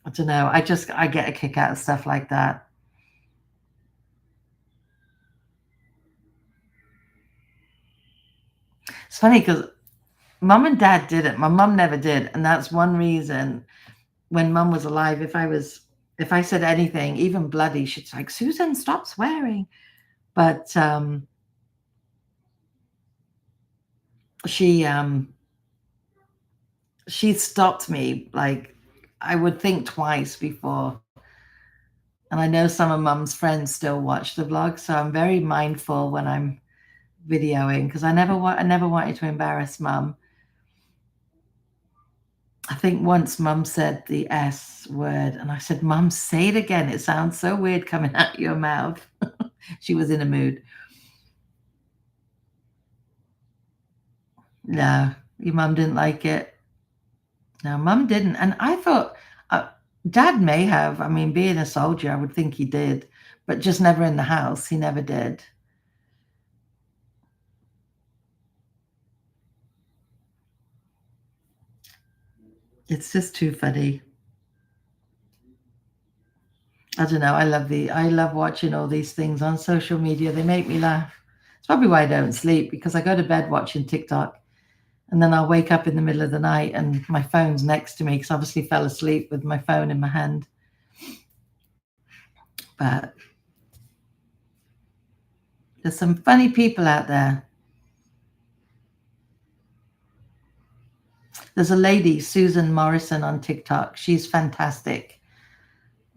I don't know. I get a kick out of stuff like that. It's funny because mum and dad did it. My mum never did. And that's one reason when mum was alive, if I said anything, even bloody, she's like, Susan, stop swearing. But she stopped me. Like, I would think twice before. And I know some of mum's friends still watch the vlog, so I'm very mindful when I'm videoing, because I never wanted to embarrass mum. I think once mum said the S word, and I said, "Mum, say it again. It sounds so weird coming out your mouth." She was in a mood. No, your mum didn't like it. No, mum didn't. And I thought, dad may have. I mean, being a soldier, I would think he did, but just never in the house. He never did. It's just too funny. I don't know. I love watching all these things on social media. They make me laugh. It's probably why I don't sleep, because I go to bed watching TikTok, and then I'll wake up in the middle of the night and my phone's next to me, because I obviously fell asleep with my phone in my hand. But there's some funny people out there. There's a lady, Susan Morrison, on TikTok. She's fantastic.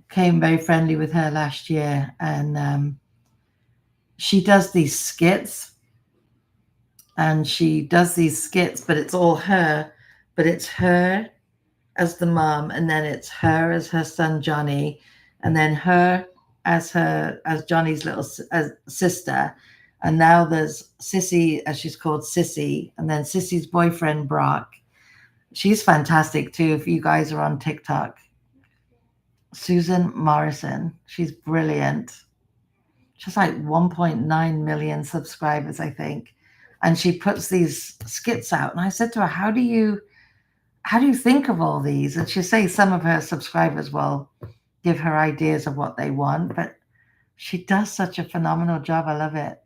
Came very friendly with her last year, and she does these skits. And she does these skits, but it's all her. But it's her as the mom, and then it's her as her son Johnny, and then her as Johnny's little sister. And now there's Sissy, as she's called, Sissy, and then Sissy's boyfriend, Brock. She's fantastic too, if you guys are on TikTok. Susan Morrison. She's brilliant. She's like 1.9 million subscribers, I think. And she puts these skits out. And I said to her, how do you think of all these? And she says some of her subscribers will give her ideas of what they want, but she does such a phenomenal job. I love it.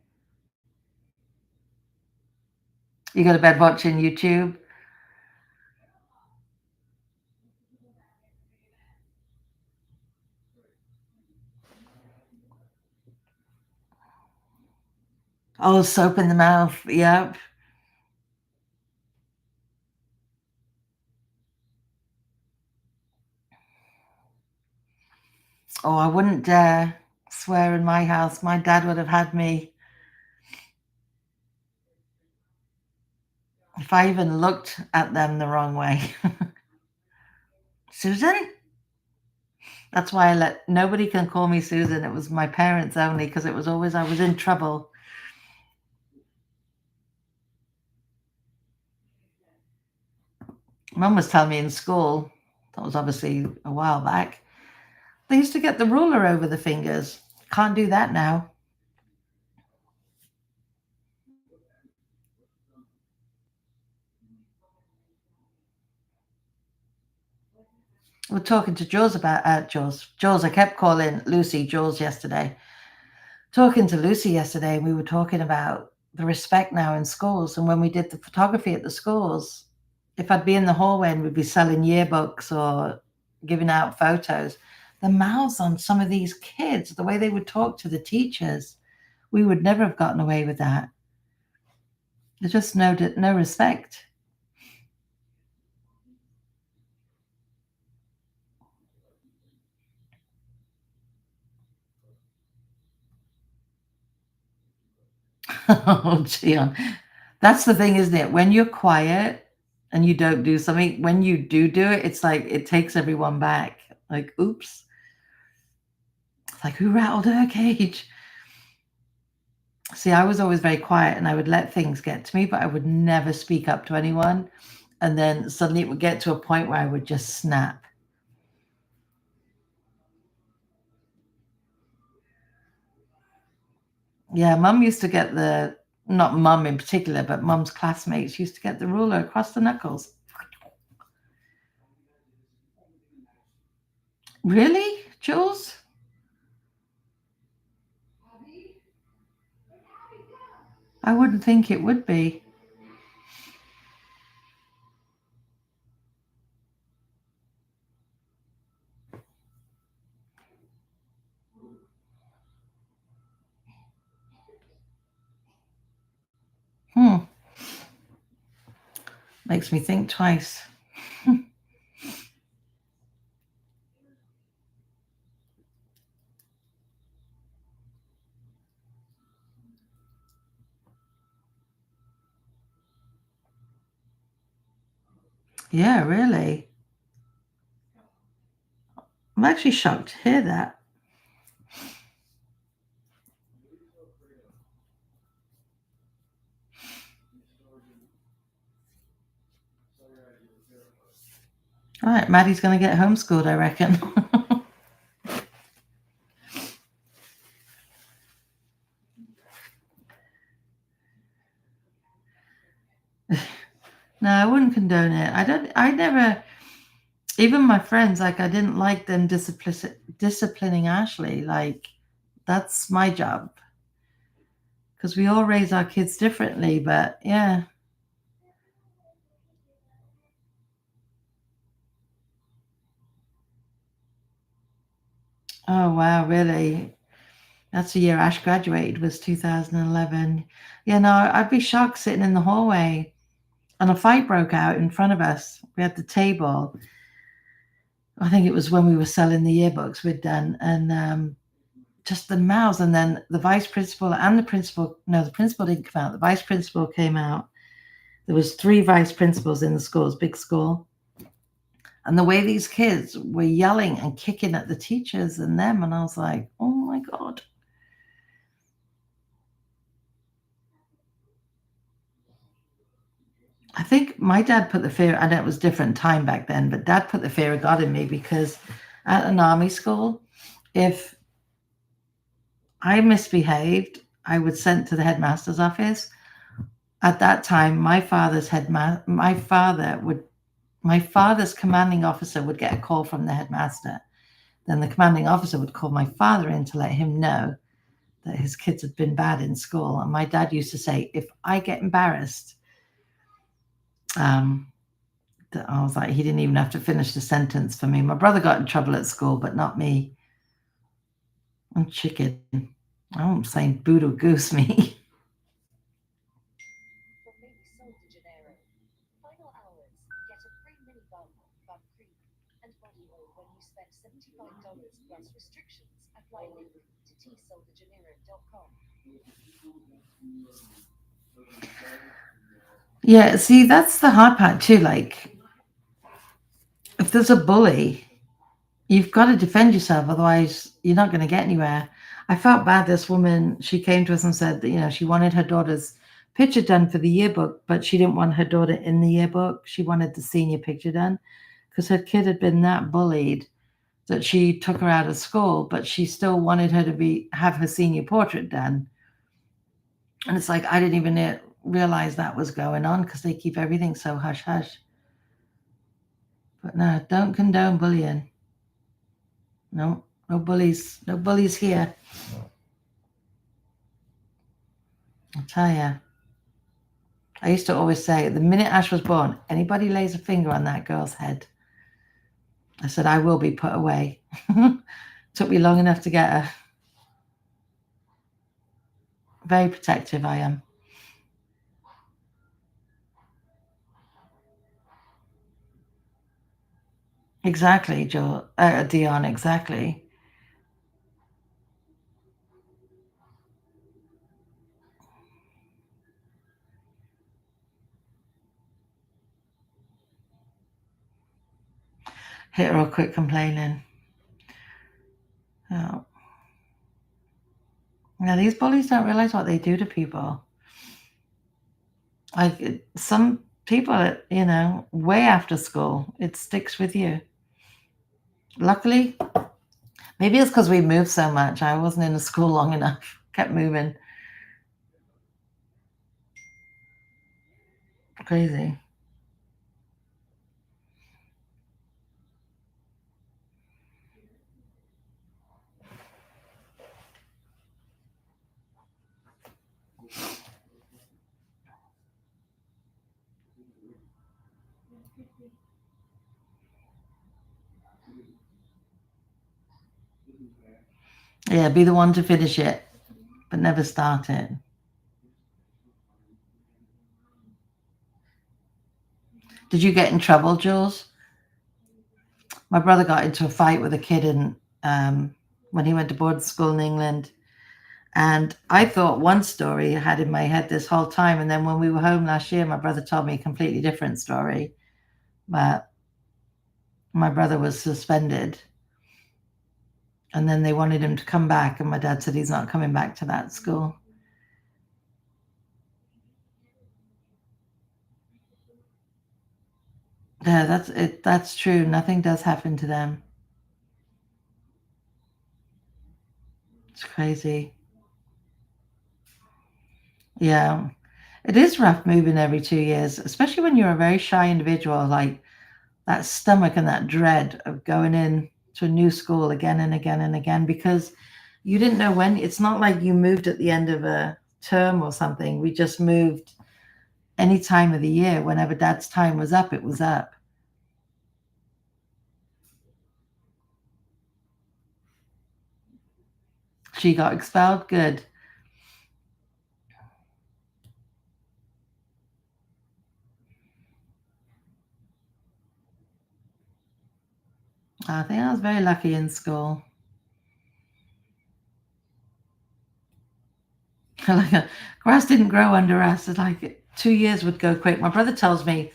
You go to bed watching YouTube? Oh, soap in the mouth. Yep. Oh, I wouldn't dare swear in my house. My dad would have had me. If I even looked at them the wrong way. Susan? That's why nobody can call me Susan. It was my parents only, because it was always I was in trouble. Mum was telling me in school, that was obviously a while back, they used to get the ruler over the fingers. Can't do that now. We're talking to Jules about Jules. I kept calling Lucy Jules yesterday. Talking to Lucy yesterday, we were talking about the respect now in schools. And when we did the photography at the schools, if I'd be in the hallway and we'd be selling yearbooks or giving out photos, the mouths on some of these kids, the way they would talk to the teachers, we would never have gotten away with that. There's just no respect. Oh, Gian. That's the thing, isn't it? When you're quiet and you don't do something, when you do it, it's like it takes everyone back. Like, oops. It's like, who rattled her cage? See, I was always very quiet and I would let things get to me, but I would never speak up to anyone. And then suddenly it would get to a point where I would just snap. Yeah, Mum used to get not Mum in particular, but Mum's classmates used to get the ruler across the knuckles. Really, Jules? I wouldn't think it would be. Makes me think twice. Yeah, really. I'm actually shocked to hear that. All right, Maddie's going to get homeschooled, I reckon. No, I wouldn't condone it. I never, even my friends, like, I didn't like them disciplining Ashley. Like, that's my job. Because we all raise our kids differently, but yeah. Oh, wow, really? That's the year Ash graduated, was 2011. Yeah, no, I'd be shocked sitting in the hallway and a fight broke out in front of us. We had the table. I think it was when we were selling the yearbooks we'd done, and just the mouths. And then the vice principal and the principal, no, the principal didn't come out. The vice principal came out. There was 3 vice principals in the school, big school. And the way these kids were yelling and kicking at the teachers and them, and I was like, oh my God. I think my dad put the fear, I know it was different time back then, but dad put the fear of God in me because at an army school, if I misbehaved, I was sent to the headmaster's office. At that time, my father's commanding officer would get a call from the headmaster. Then the commanding officer would call my father in to let him know that his kids had been bad in school. And my dad used to say, if I get embarrassed, that I was like, he didn't even have to finish the sentence for me. My brother got in trouble at school, but not me. I'm chicken. I'm saying boodle goose me. Yeah, see, that's the hard part too. Like, if there's a bully, you've got to defend yourself, otherwise you're not going to get anywhere. I felt bad. This woman, she came to us and said that, she wanted her daughter's picture done for the yearbook, but she didn't want her daughter in the yearbook. She wanted the senior picture done because her kid had been that bullied that she took her out of school, but she still wanted her to have her senior portrait done. And it's like, I didn't even realize that was going on because they keep everything so hush-hush. But no, don't condone bullying. No bullies. No bullies here. I'll tell you. I used to always say, the minute Ash was born, anybody lays a finger on that girl's head, I said, I will be put away. Took me long enough to get her. Very protective I am. Exactly, Dion, exactly. Hit her or quit complaining. Oh. Now, these bullies don't realize what they do to people. Like, some people, way after school, it sticks with you. Luckily, maybe it's because we moved so much. I wasn't in the school long enough. Kept moving. Crazy. Yeah, be the one to finish it, but never start it. Did you get in trouble, Jules? My brother got into a fight with a kid when he went to boarding school in England. And I thought one story I had in my head this whole time. And then when we were home last year, my brother told me a completely different story. But my brother was suspended. And then they wanted him to come back. And my dad said he's not coming back to that school. Yeah, that's it. That's true. Nothing does happen to them. It's crazy. Yeah. It is rough moving every 2 years, especially when you're a very shy individual, like that stomach and that dread of going in to a new school again and again and again, because you didn't know when. It's not like you moved at the end of a term or something. We just moved any time of the year. Whenever dad's time was up, it was up. She got expelled. Good. I think I was very lucky in school. Like grass didn't grow under us. It's like 2 years would go quick. My brother tells me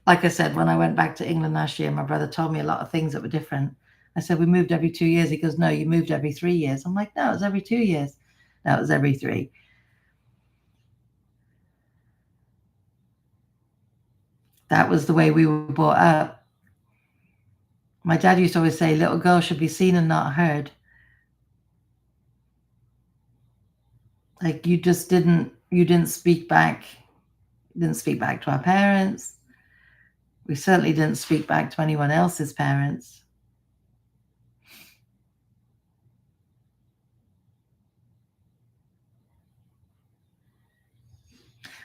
Like I said, when I went back to England last year, my brother told me a lot of things that were different. I said, we moved every 2 years. He goes, no, you moved every 3 years. I'm like, no, it was every 2 years. No, it was every 3. That was the way we were brought up. My dad used to always say, little girls should be seen and not heard. Like you didn't speak back. You didn't speak back to our parents. We certainly didn't speak back to anyone else's parents.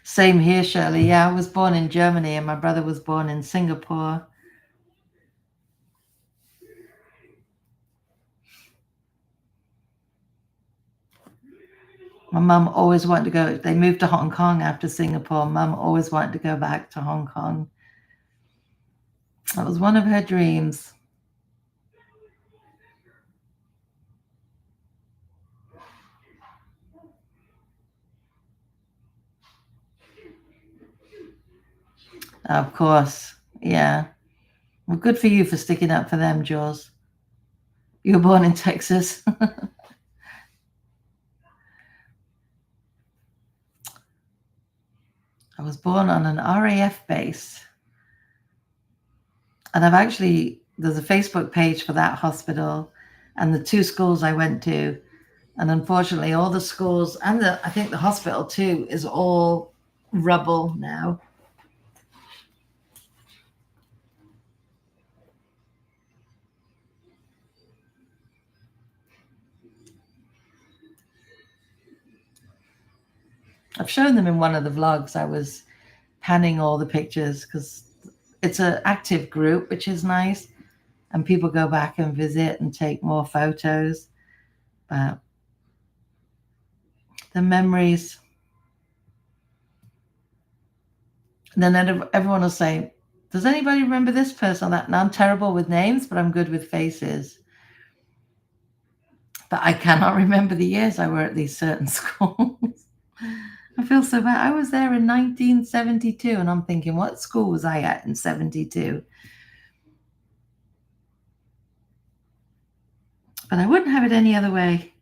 Same here, Shirley. Yeah, I was born in Germany and my brother was born in Singapore. My mum always wanted to go. They moved to Hong Kong after Singapore. Mum always wanted to go back to Hong Kong. That was one of her dreams. Of course. Yeah. Well, good for you for sticking up for them, Jules. You were born in Texas. I was born on an RAF base. And there's a Facebook page for that hospital and the 2 schools I went to. And unfortunately, all the schools and I think the hospital too is all rubble now. I've shown them in one of the vlogs. I was panning all the pictures because it's an active group, which is nice. And people go back and visit and take more photos. But the memories. And then everyone will say, does anybody remember this person or that? And I'm terrible with names, but I'm good with faces. But I cannot remember the years I were at these certain schools. I feel so bad. I was there in 1972 and I'm thinking, what school was I at in 72? But I wouldn't have it any other way.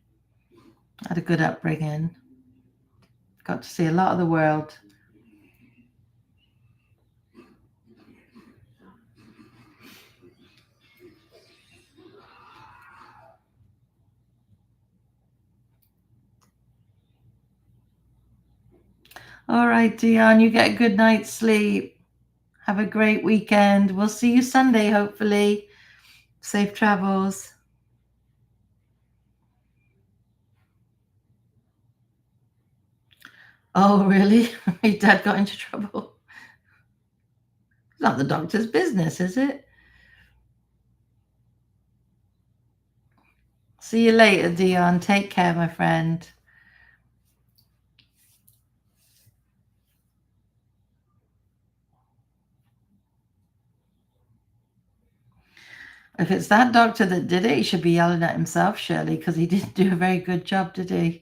I had a good upbringing. Got to see a lot of the world. All right, Dion, you get a good night's sleep. Have a great weekend. We'll see you Sunday, hopefully. Safe travels. Oh, really? Your dad got into trouble? It's not the doctor's business, is it? See you later, Dion. Take care, my friend. If it's that doctor that did it, he should be yelling at himself, Shirley, because he didn't do a very good job, did he?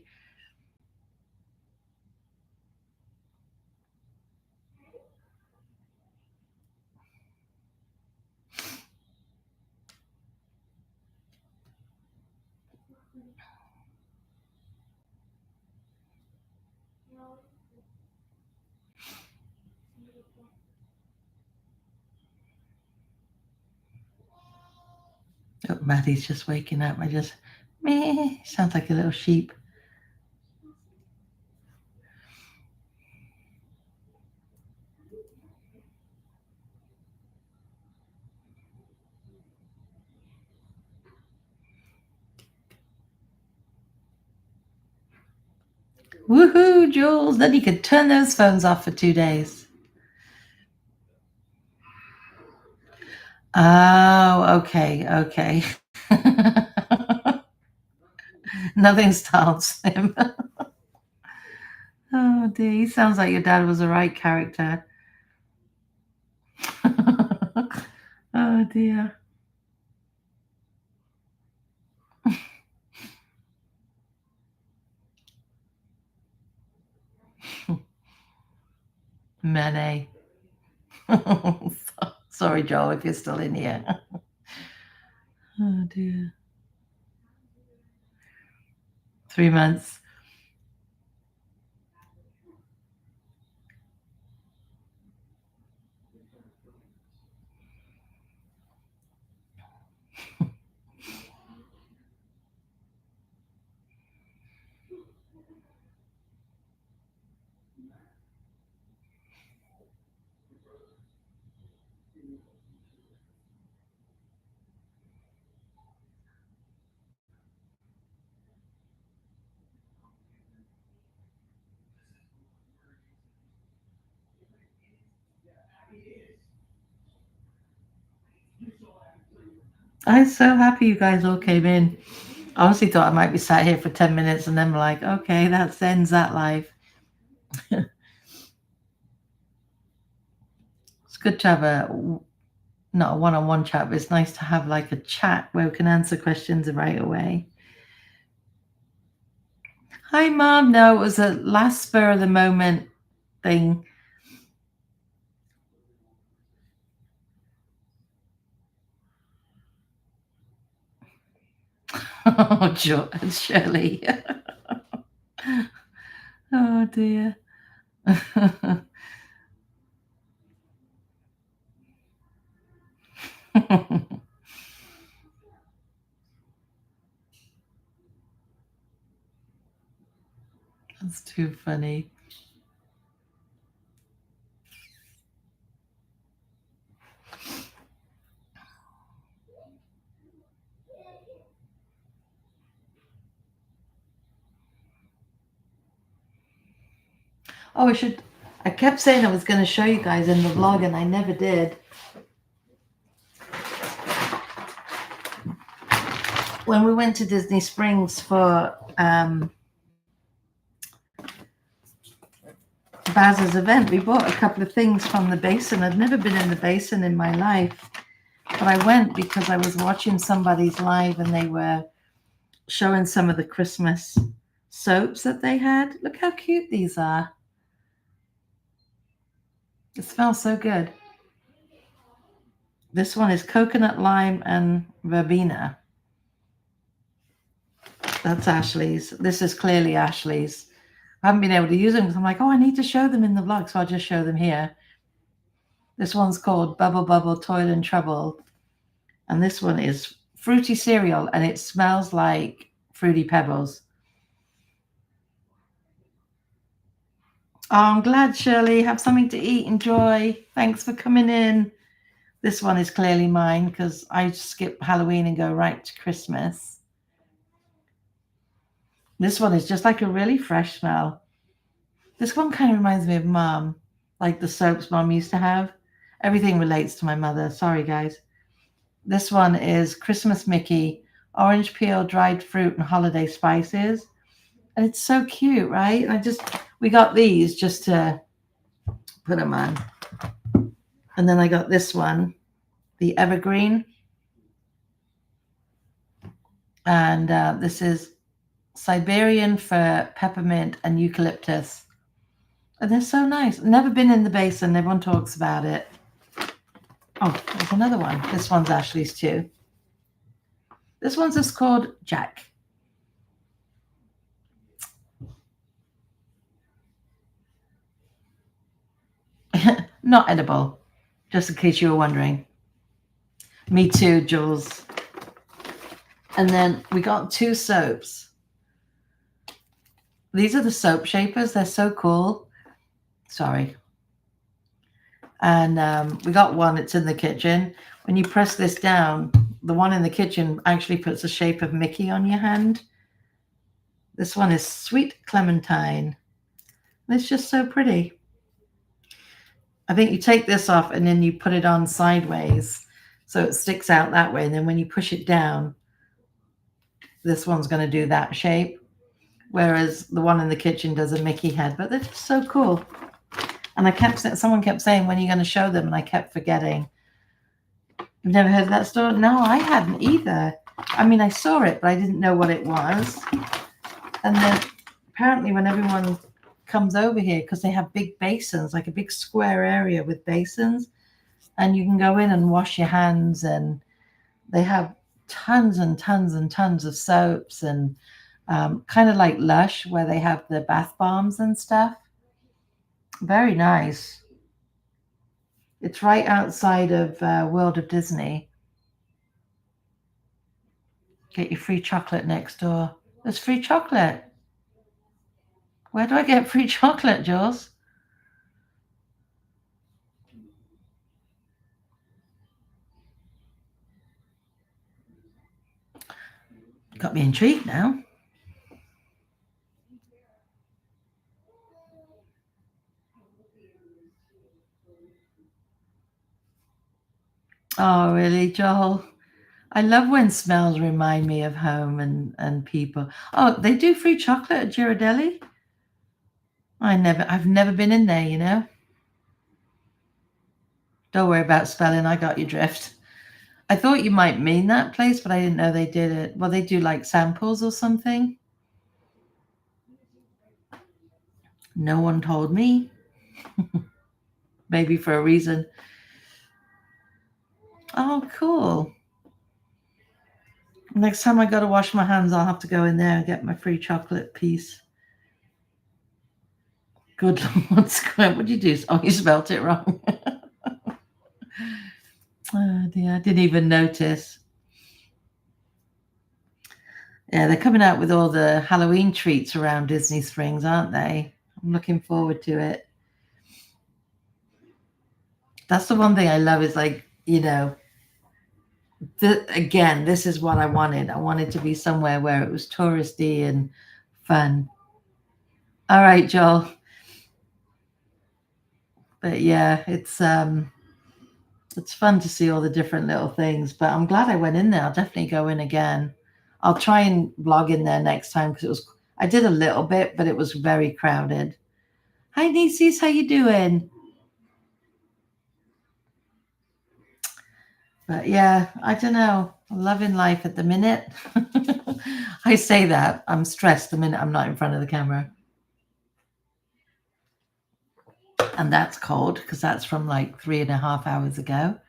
Oh, Maddie's just waking up. Meh, sounds like a little sheep. Woohoo, Jules. Then you could turn those phones off for 2 days. Oh, okay. Nothing stops him. Oh, dear. He sounds like your dad was the right character. Oh, dear. Mene. Sorry, Joel, if you're still in here. Oh, dear. 3 months. I'm so happy you guys all came in. I honestly thought I might be sat here for 10 minutes and then like, okay, that ends that live. It's good to have not a one-on-one chat, but it's nice to have like a chat where we can answer questions right away. Hi, Mom. No, it was a last spur of the moment thing. Oh, Shirley. Oh, dear. That's too funny. Oh, I kept saying I was going to show you guys in the vlog and I never did. When we went to Disney Springs for Baz's event, we bought a couple of things from the basin. I'd never been in the basin in my life, but I went because I was watching somebody's live and they were showing some of the Christmas soaps that they had. Look how cute these are. It smells so good. This one is coconut, lime, and verbena. That's Ashley's. This is clearly Ashley's. I haven't been able to use them because I'm like, oh, I need to show them in the vlog, so I'll just show them here. This one's called Bubble Bubble Toil and Trouble. And this one is fruity cereal, and it smells like Fruity Pebbles. Oh, I'm glad, Shirley. Have something to eat. Enjoy. Thanks for coming in. This one is clearly mine because I skip Halloween and go right to Christmas. This one is just like a really fresh smell. This one kind of reminds me of Mom, like the soaps Mom used to have. Everything relates to my mother. Sorry, guys. This one is Christmas Mickey, orange peel, dried fruit, and holiday spices. And it's so cute, right? We got these just to put them on. And then I got this one, the evergreen. And this is Siberian fir, peppermint, and eucalyptus. And they're so nice. Never been in the basin. Everyone talks about it. Oh, there's another one. This one's Ashley's too. This one's just called Jack. Not edible, just in case you were wondering. Me too, Jules. And then we got 2 soaps. These are the soap shapers. They're so cool. Sorry. And we got one. It's in the kitchen. When you press this down, the one in the kitchen actually puts the shape of Mickey on your hand. This one is Sweet Clementine. It's just so pretty. I think you take this off and then you put it on sideways so it sticks out that way. And then when you push it down, this one's going to do that shape. Whereas the one in the kitchen does a Mickey head. But they're just so cool. And someone kept saying, when are you going to show them? And I kept forgetting. You've never heard of that store? No, I hadn't either. I mean, I saw it, but I didn't know what it was. And then apparently when everyone comes over here, because they have big basins, like a big square area with basins, And you can go in and wash your hands, and they have tons and tons and tons of soaps, and kind of like Lush, where they have the bath bombs and stuff. Very nice. It's right outside of World of Disney. Get your free chocolate next door. There's free chocolate. Where do I get free chocolate, Jules? Got me intrigued now. Oh, really, Joel? I love when smells remind me of home and people. Oh, they do free chocolate at Ghirardelli? I've never been in there, you know. Don't worry about spelling, I got your drift. I thought you might mean that place, but I didn't know they did it. Well, they do like samples or something. No one told me. Maybe for a reason. Oh, cool. Next time I got to wash my hands, I'll have to go in there and get my free chocolate piece. Good Lord, Squint, what'd you do? Oh, you spelt it wrong. Oh dear, I didn't even notice. Yeah, they're coming out with all the Halloween treats around Disney Springs, aren't they? I'm looking forward to it. That's the one thing I love is like, you know, again, this is what I wanted. I wanted to be somewhere where it was touristy and fun. All right, Joel. But yeah, it's fun to see all the different little things. But I'm glad I went in there. I'll definitely go in again. I'll try and vlog in there next time because I did a little bit, but it was very crowded. Hi, nieces, how you doing? But yeah, I don't know. I'm loving life at the minute. I say that. I'm stressed the minute I'm not in front of the camera. And that's cold because that's from like 3.5 hours ago.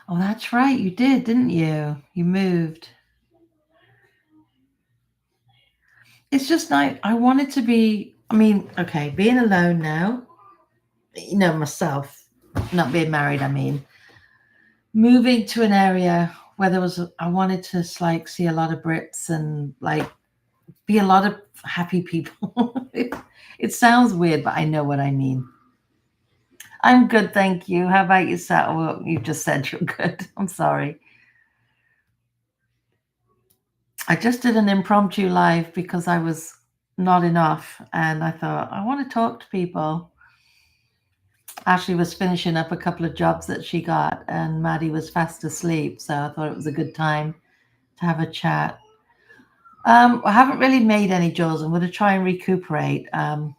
Oh, that's right. You did, didn't you? You moved. It's just like I wanted to be, I mean, okay, being alone now, you know, myself, not being married, I mean, moving to an area where I wanted to like see a lot of Brits and like be a lot of happy people. It sounds weird, but I know what I mean. I'm good, thank you. How about yourself? Well, you just said you're good. I'm sorry. I just did an impromptu live because I was not enough and I thought, I want to talk to people. Ashley was finishing up a couple of jobs that she got and Maddie was fast asleep. So I thought it was a good time to have a chat. I haven't really made any jaws. I'm going to try and recuperate. I'm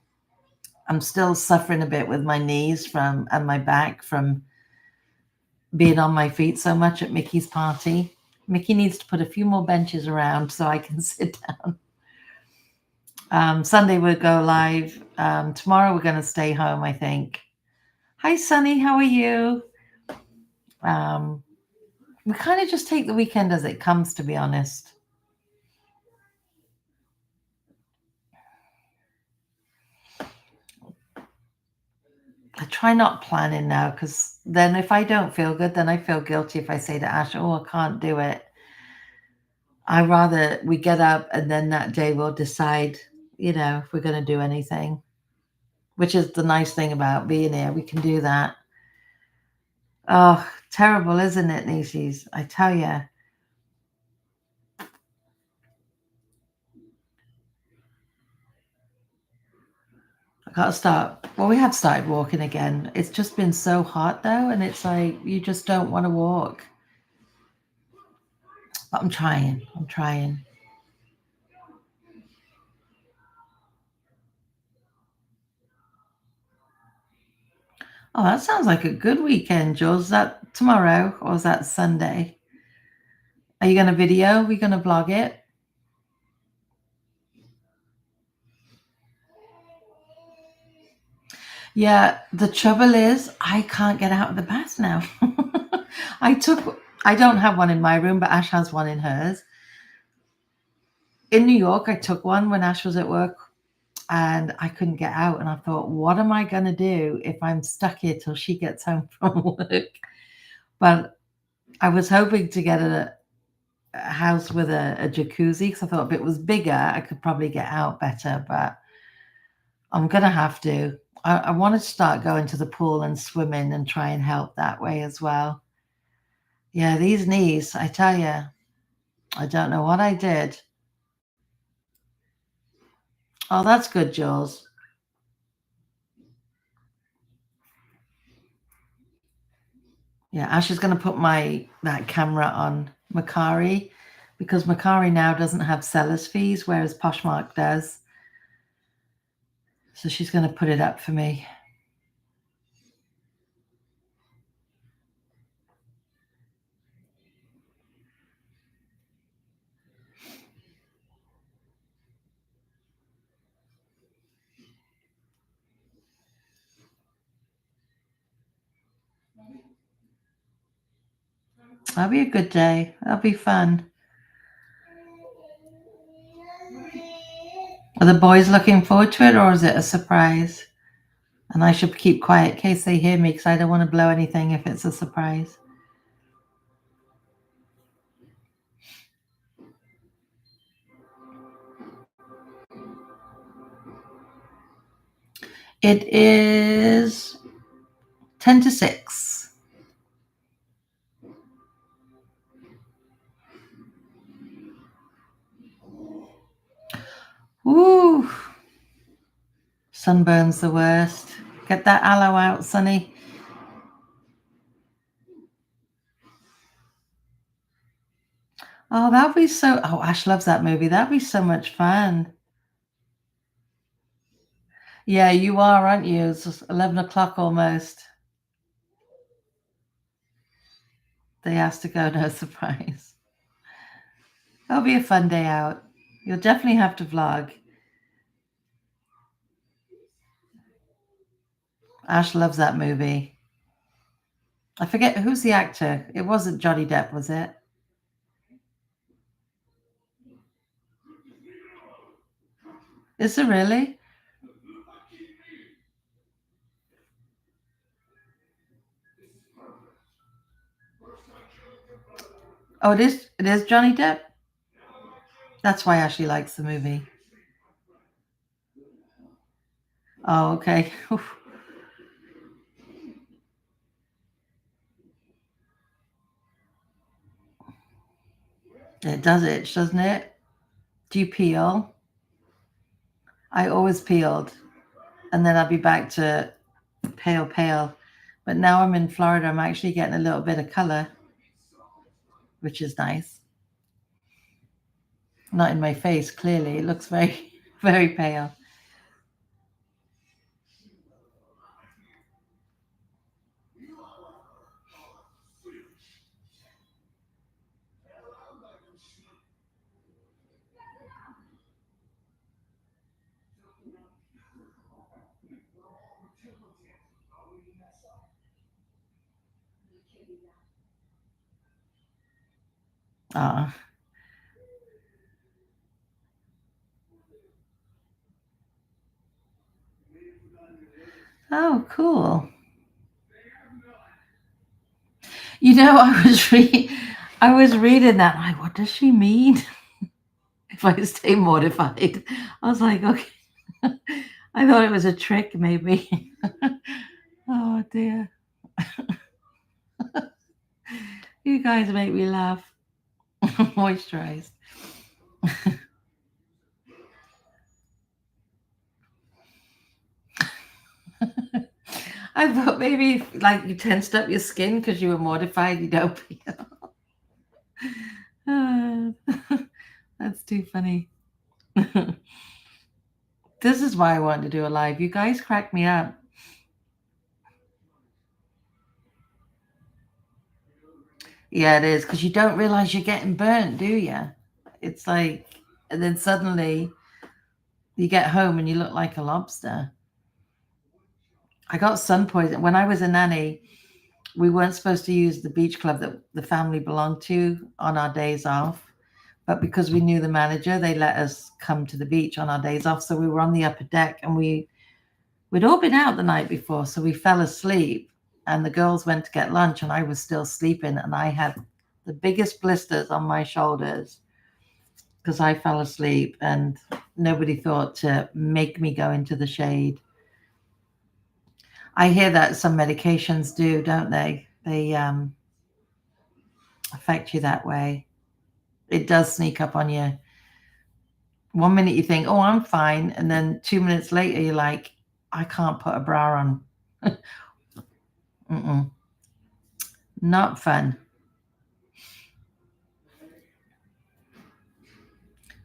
still suffering a bit with my knees and my back from being on my feet so much at Mickey's party. Mickey needs to put a few more benches around so I can sit down. Sunday we'll go live. Tomorrow we're going to stay home, I think. Hi, Sunny. How are you? We kind of just take the weekend as it comes, to be honest. I try not planning now because then if I don't feel good, then I feel guilty if I say to Ash, oh, I can't do it. I rather we get up and then that day we'll decide, you know, if we're going to do anything, which is the nice thing about being here. We can do that. Oh, terrible, isn't it, nieces? I tell you. I got to start. Well, we have started walking again. It's just been so hot though, and it's like you just don't want to walk. But I'm trying. I'm trying. Oh, that sounds like a good weekend, Jules. Is that tomorrow or is that Sunday? Are you going to video? Are we going to vlog it? Yeah, the trouble is I can't get out of the bath now. I don't have one in my room, but Ash has one in hers. In New York, I took one when Ash was at work and I couldn't get out. And I thought, what am I going to do if I'm stuck here till she gets home from work? But I was hoping to get a house with a jacuzzi because I thought if it was bigger, I could probably get out better. But I'm going to have to. I want to start going to the pool and swimming and try and help that way as well. Yeah, these knees, I tell you, I don't know what I did. Oh, that's good, Jules. Yeah, Ash is going to put that camera on Macari because Macari now doesn't have seller's fees, whereas Poshmark does. So she's going to put it up for me. That'll be a good day. That'll be fun. Are the boys looking forward to it, or is it a surprise? And I should keep quiet in case they hear me because I don't want to blow anything if it's a surprise. It is 10 to 6. Woo! Sunburn's the worst. Get that aloe out, Sonny. Oh, that'll be so. Oh, Ash loves that movie. That'd be so much fun. Yeah, you are, aren't you? It's 11 o'clock almost. They asked to go, no surprise. That'll be a fun day out. You'll definitely have to vlog. Ash loves that movie. I forget who's the actor. It wasn't Johnny Depp, was it? Is it really? Oh, it is. It is Johnny Depp. That's why Ashley likes the movie. Oh, okay. It does itch, doesn't it? Do you peel? I always peeled, and then I'd be back to pale. But now I'm in Florida. I'm actually getting a little bit of color, which is nice. Not in my face, clearly. It looks very, very pale. Ah. Oh, cool. You know, I was reading that. Like, what does she mean? If I stay mortified, I was like, okay. I thought it was a trick, maybe. Oh dear. You guys make me laugh. Moisturized. I thought maybe like you tensed up your skin because you were mortified you don't peel. That's too funny. This is why I wanted to do a live. You guys crack me up. Yeah, it is because you don't realize you're getting burnt, do you? It's like, and then suddenly you get home and you look like a lobster. I got sun poisoning. When I was a nanny, we weren't supposed to use the beach club that the family belonged to on our days off. But because we knew the manager, they let us come to the beach on our days off. So we were on the upper deck and we'd all been out the night before. So we fell asleep and the girls went to get lunch and I was still sleeping and I had the biggest blisters on my shoulders because I fell asleep and nobody thought to make me go into the shade. I hear that some medications do, don't they? They affect you that way. It does sneak up on you. 1 minute you think, oh, I'm fine. And then 2 minutes later, you're like, I can't put a bra on. Not fun.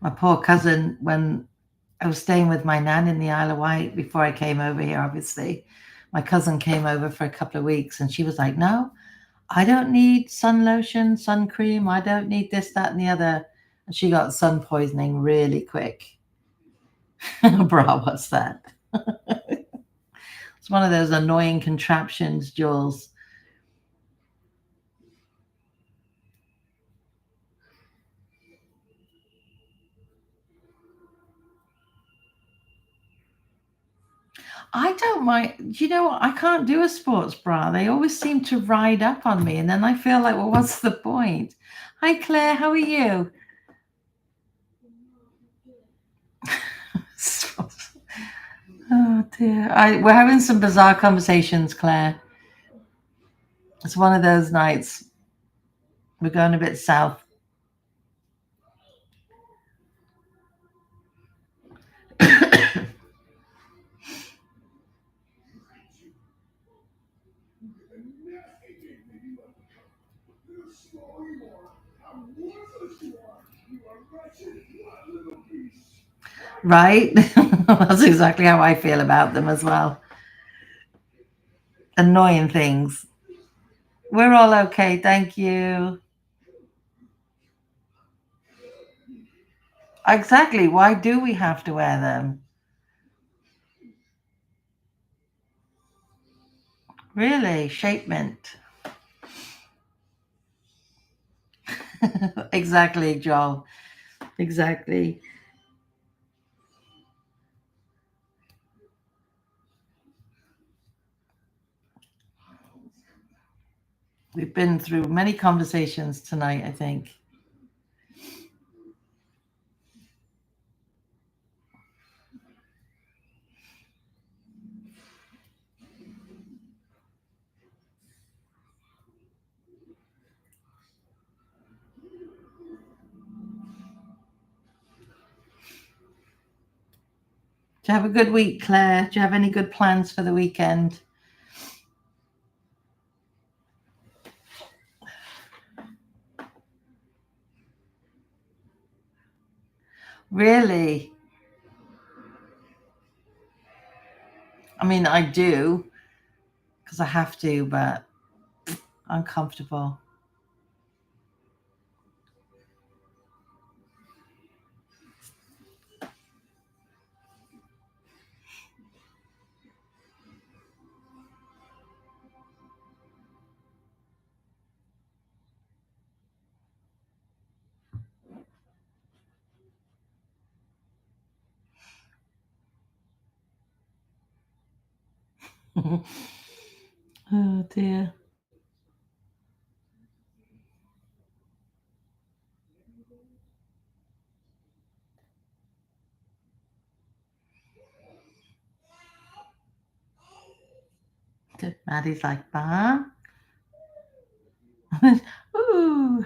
My poor cousin, when I was staying with my nan in the Isle of Wight before I came over here, obviously, my cousin came over for a couple of weeks and she was like, no, I don't need sun lotion, sun cream. I don't need this, that, and the other. And she got sun poisoning really quick. Bra, what's that? It's one of those annoying contraptions, Jules. I don't mind. You know what? I can't do a sports bra. They always seem to ride up on me. And then I feel like, well, what's the point? Hi, Claire. How are you? Oh, dear. We're having some bizarre conversations, Claire. It's one of those nights. We're going a bit south. Right? That's exactly how I feel about them as well. Annoying things. We're all okay. Thank you. Exactly. Why do we have to wear them? Really? Shapement. Exactly, Joel. Exactly. We've been through many conversations tonight, I think. Do you have a good week, Claire? Do you have any good plans for the weekend? Really? I mean, I do because I have to, but uncomfortable. Oh, dear. Maddie's like, Mom? Ooh.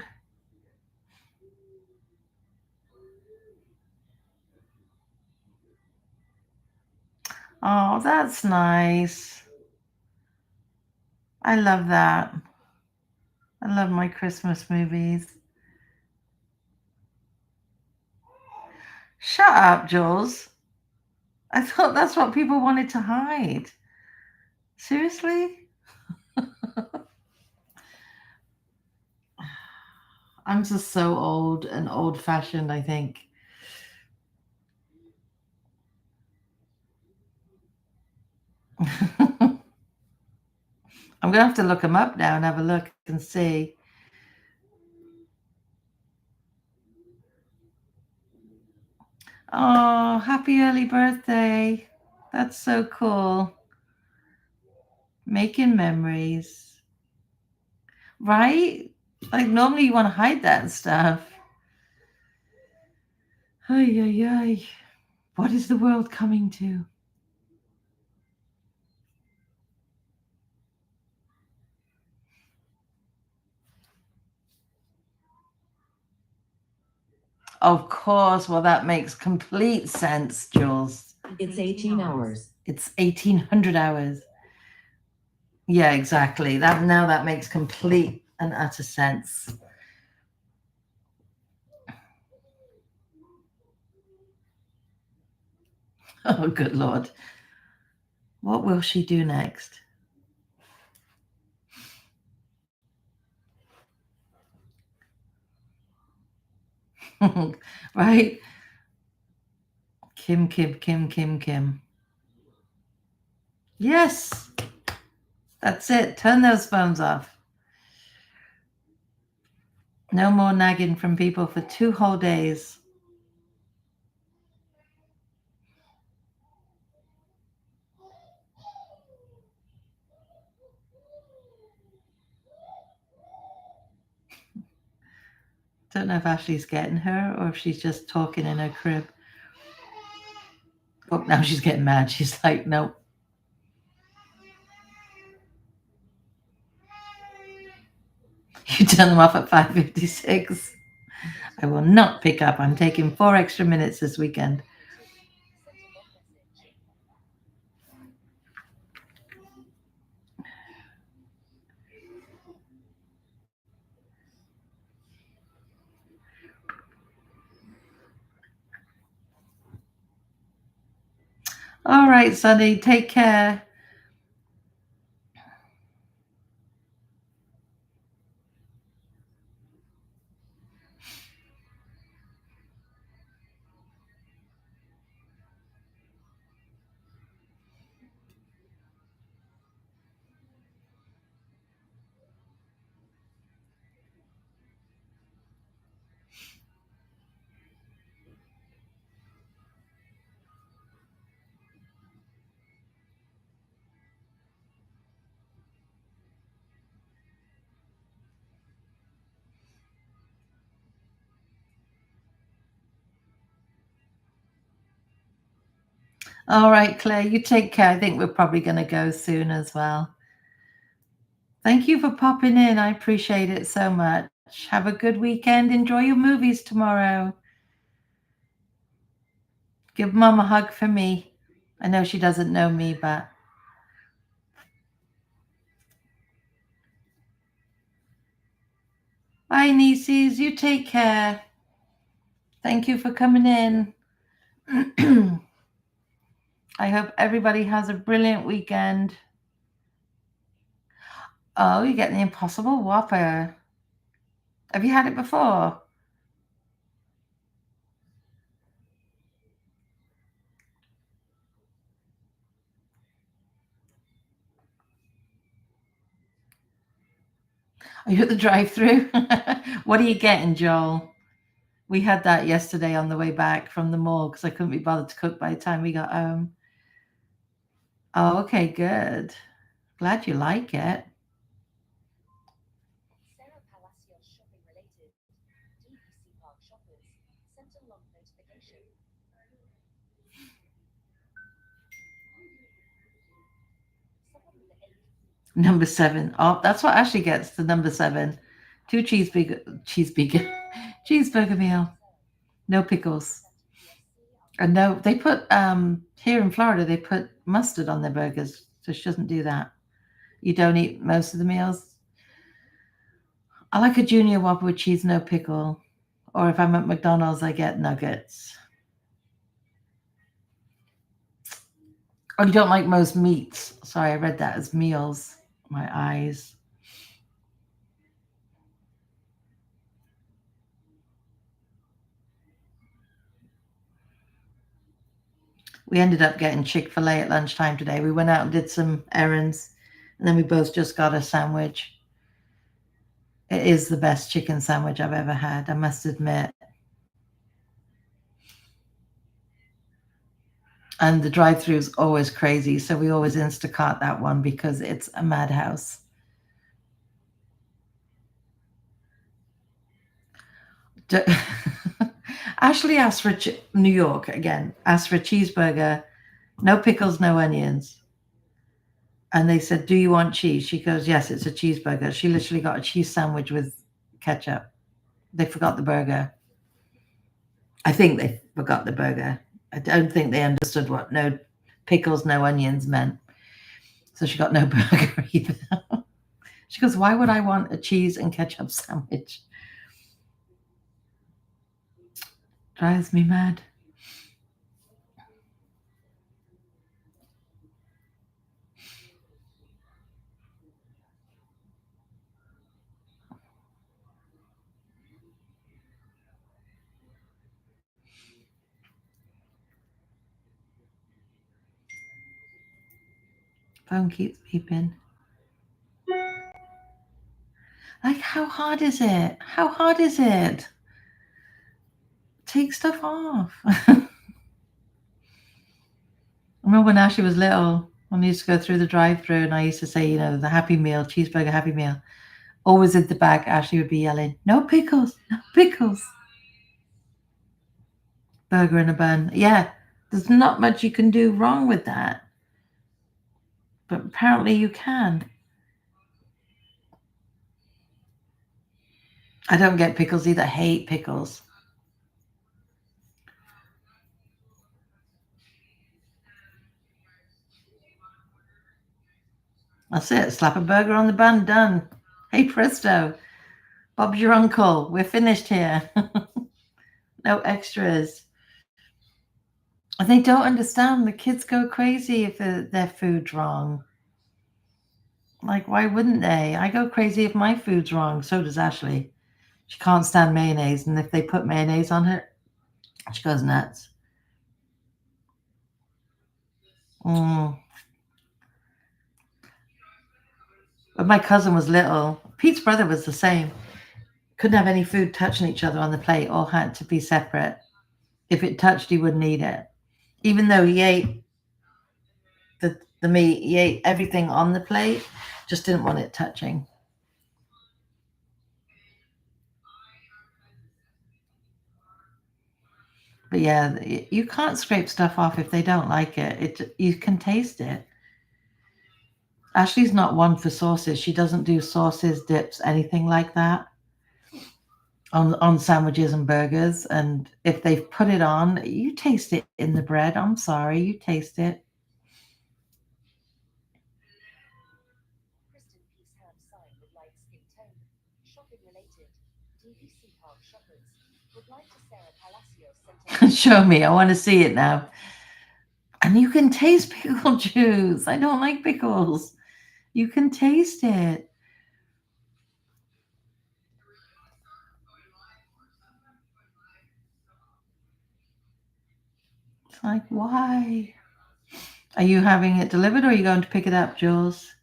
Oh, that's nice. I love that. I love my Christmas movies. Shut up, Jules. I thought that's what people wanted to hide. Seriously? I'm just so old and old-fashioned, I think. I'm going to have to look them up now and have a look and see. Oh, happy early birthday. That's so cool. Making memories. Right? Like normally you want to hide that stuff. Ay, ay, ay. What is the world coming to? Of course. Well, that makes complete sense, Jules. It's 18 hours. It's 1800 hours. Yeah, exactly. That makes complete and utter sense. Oh, good Lord. What will she do next? Right? Kim, Kim, Kim, Kim, Kim. Yes. That's it. Turn those phones off. No more nagging from people for 2 whole days. Don't know if Ashley's getting her or if she's just talking in her crib. Oh, now she's getting mad. She's like, nope. You turn them off at 5:56. I will not pick up. I'm taking 4 extra minutes this weekend. All right, Sonny, take care. All right, Claire, you take care. I think we're probably going to go soon as well. Thank you for popping in. I appreciate it so much. Have a good weekend. Enjoy your movies tomorrow. Give Mom a hug for me. I know she doesn't know me, but... Bye, nieces. You take care. Thank you for coming in. I hope everybody has a brilliant weekend. Oh, you're getting the Impossible Whopper. Have you had it before? Are you at the drive-thru? What are you getting, Joel? We had that yesterday on the way back from the mall because I couldn't be bothered to cook by the time we got home. Oh, okay, good. Glad you like it. Number 7. Oh, that's what Ashley gets, the number 7. 2 cheeseburger meal. No pickles. And no, they put, here in Florida, they put mustard on their burgers. So she doesn't do that. You don't eat most of the meals. I like a junior Whopper with cheese, no pickle. Or if I'm at McDonald's, I get nuggets. Oh, you don't like most meats. Sorry, I read that as meals. My eyes. We ended up getting Chick-fil-A at lunchtime today. We went out and did some errands. And then we both just got a sandwich. It is the best chicken sandwich I've ever had, I must admit. And the drive-through is always crazy, so we always Instacart that one because it's a madhouse. Ashley asked for New York again, asked for a cheeseburger, no pickles, no onions. And they said, "Do you want cheese?" She goes, "Yes, it's a cheeseburger." She literally got a cheese sandwich with ketchup. They forgot the burger. I think they forgot the burger. I don't think they understood what no pickles, no onions meant. So she got no burger either. She goes, "Why would I want a cheese and ketchup sandwich?" Drives me mad. Phone keeps beeping. Like, how hard is it? How hard is it? Take stuff off. I remember when Ashley was little, when I used to go through the drive-through and I used to say, you know, the Happy Meal, cheeseburger Happy Meal. Always at the back, Ashley would be yelling, "No pickles, no pickles." Burger in a bun. Yeah, there's not much you can do wrong with that. But apparently you can. I don't get pickles either. I hate pickles. That's it. Slap a burger on the bun. Done. Hey, presto. Bob's your uncle. We're finished here. No extras. And they don't understand. The kids go crazy if their food's wrong. Like, why wouldn't they? I go crazy if my food's wrong. So does Ashley. She can't stand mayonnaise. And if they put mayonnaise on her, she goes nuts. Mm. When my cousin was little, Pete's brother was the same. Couldn't have any food touching each other on the plate. All had to be separate. If it touched, he wouldn't eat it. Even though he ate the meat, he ate everything on the plate, just didn't want it touching. But yeah, you can't scrape stuff off if they don't like it. You can taste it. Ashley's not one for sauces. She doesn't do sauces, dips, anything like that on sandwiches and burgers. And if they've put it on, you taste it in the bread. I'm sorry, you taste it. Show me. I want to see it now. And you can taste pickle juice. I don't like pickles. You can taste it. It's like, why? Are you having it delivered or are you going to pick it up, Jules?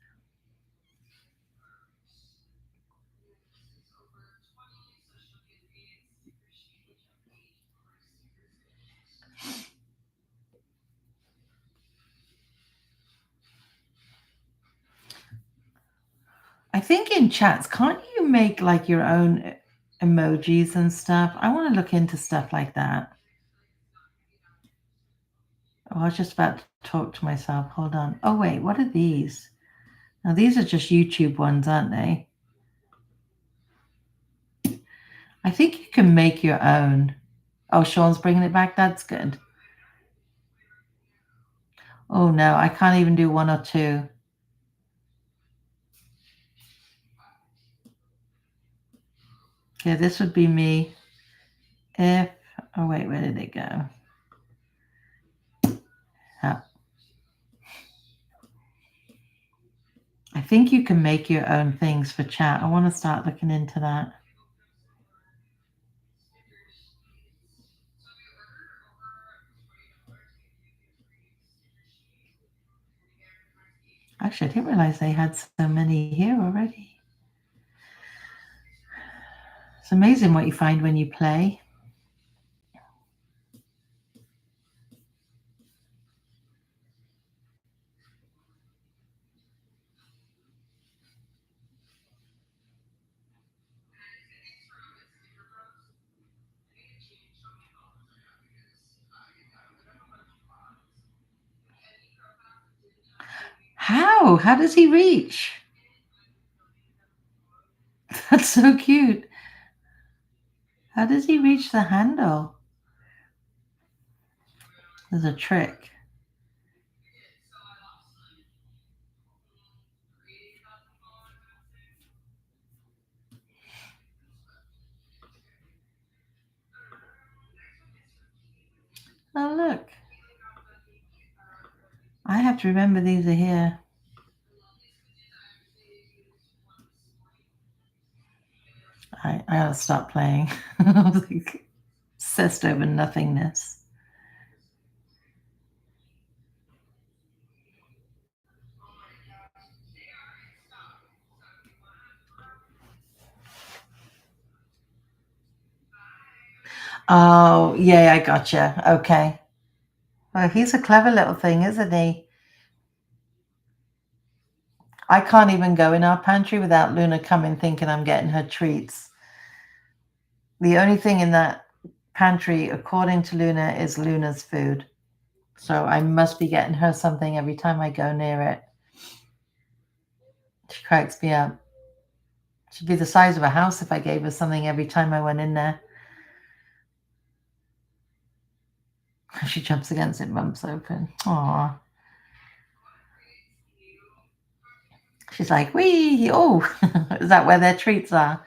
I think in chats, can't you make like your own emojis and stuff? I want to look into stuff like that. Oh, I was just about to talk to myself. Hold on. Oh, wait, what are these? Now, these are just YouTube ones, aren't they? I think you can make your own. Oh, Sean's bringing it back. That's good. Oh, no, I can't even do one or two. Okay, this would be me if, oh, wait, where did it go? Oh. I think you can make your own things for chat. I want to start looking into that. Actually, I didn't realize they had so many here already. It's amazing what you find when you play. How? How does he reach? That's so cute. How does he reach the handle? There's a trick. Oh, look. I have to remember these are here. I gotta stop playing. I'm like obsessed over nothingness. Oh, yeah, I gotcha. Okay. Well, he's a clever little thing, isn't he? I can't even go in our pantry without Luna coming thinking I'm getting her treats. The only thing in that pantry, according to Luna, is Luna's food. So I must be getting her something every time I go near it. She cracks me up. She'd be the size of a house if I gave her something every time I went in there. She jumps against it, bumps open. Aww. She's like, wee, oh, is that where their treats are?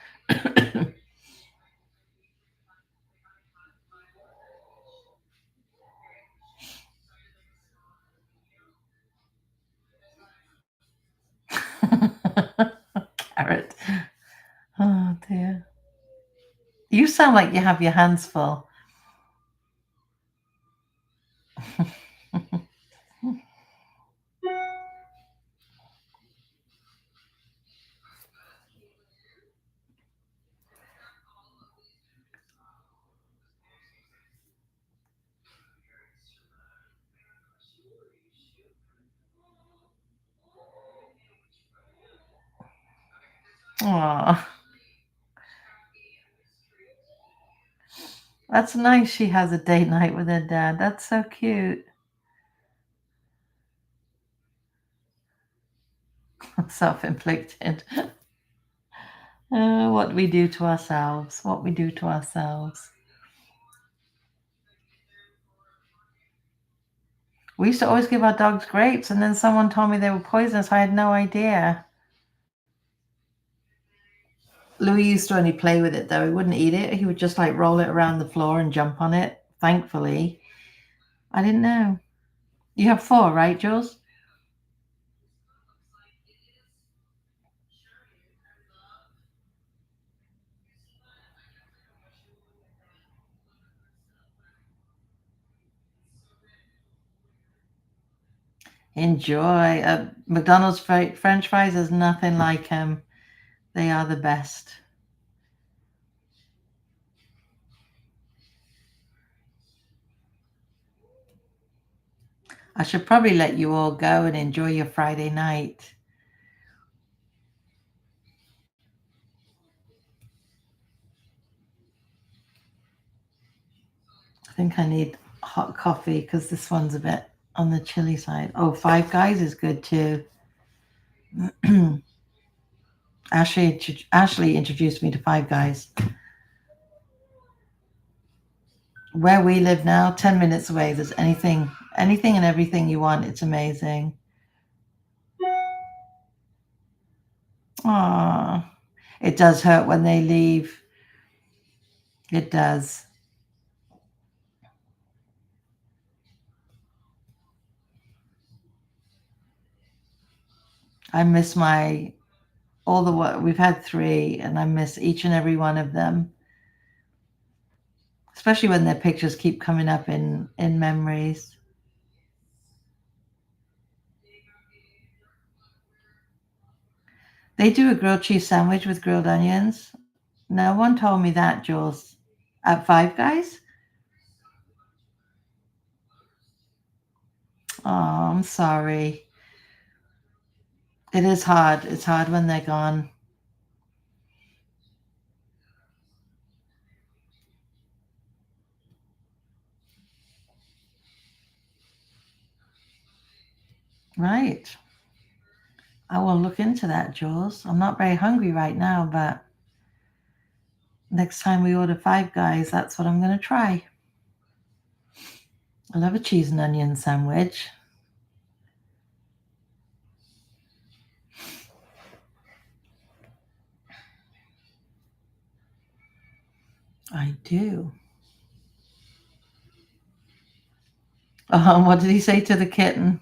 Carrot. Oh, dear. You sound like you have your hands full. Aw. That's nice she has a date night with her dad. That's so cute. Self-inflicted. What we do to ourselves. What we do to ourselves. We used to always give our dogs grapes, and then someone told me they were poisonous. I had no idea. Louis used to only play with it, though. He wouldn't eat it. He would just like roll it around the floor and jump on it. Thankfully, I didn't know. You have 4, right, Jules? Enjoy. McDonald's French fries is nothing like them. They are the best. I should probably let you all go and enjoy your Friday night. I think I need hot coffee because this one's a bit on the chilly side. Oh, Five Guys is good too. Ashley introduced me to Five Guys. Where we live now, 10 minutes away, there's anything and everything you want. It's amazing. Aww. It does hurt when they leave. It does. I miss all the work. We've had 3, and I miss each and every one of them. Especially when their pictures keep coming up in memories. They do a grilled cheese sandwich with grilled onions. No one told me that, Jules. At Five Guys? Oh, I'm sorry. It is hard. It's hard when they're gone. Right. I will look into that, Jules. I'm not very hungry right now, but next time we order Five Guys, that's what I'm going to try. I love a cheese and onion sandwich. I do. What did he say to the kitten?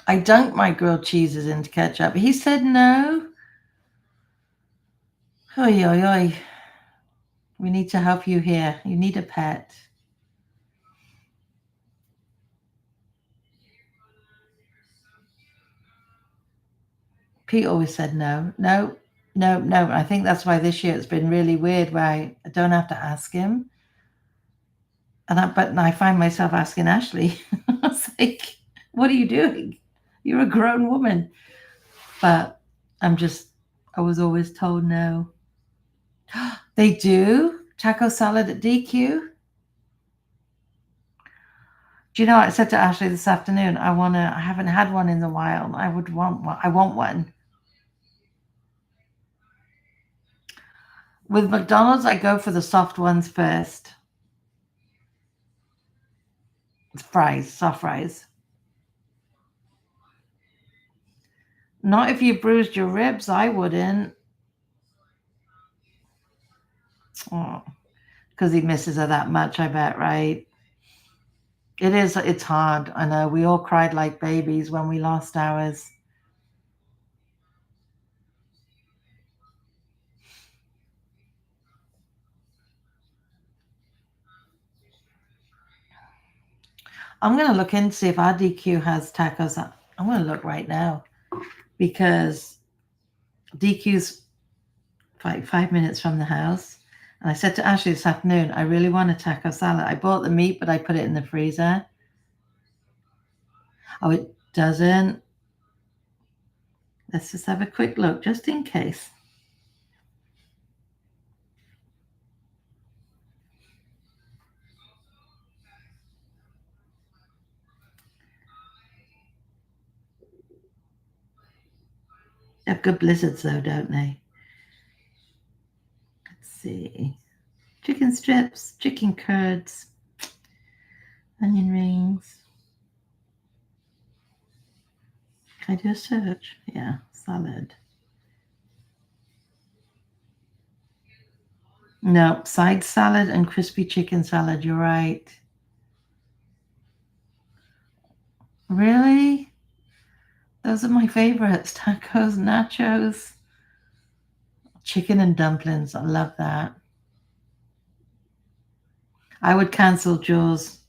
I dunk my grilled cheeses into ketchup. He said no. Oi, oi, oi. We need to help you here. You need a pet. Pete always said no, no, no, no. I think that's why this year it's been really weird where I don't have to ask him. But I find myself asking Ashley. I was like, what are you doing? You're a grown woman. But I was always told no. They do? Taco salad at DQ? Do you know what I said to Ashley this afternoon? I haven't had one in a while. I want one. With McDonald's, I go for the soft ones first. It's fries, soft fries. Not if you bruised your ribs, I wouldn't. Oh, because he misses her that much, I bet, right? It's hard. I know. We all cried like babies when we lost ours. I'm going to look in to see if our DQ has tacos. I'm going to look right now because DQ's 5 minutes from the house. And I said to Ashley this afternoon, I really want a taco salad. I bought the meat, but I put it in the freezer. Oh, it doesn't. Let's just have a quick look just in case. They have good blizzards though, don't they? Let's see. Chicken strips, chicken curds, onion rings. Can I do a search? Yeah, salad. No, side salad and crispy chicken salad. You're right. Really? Those are my favorites. Tacos, nachos, chicken and dumplings. I love that. I would cancel Jules.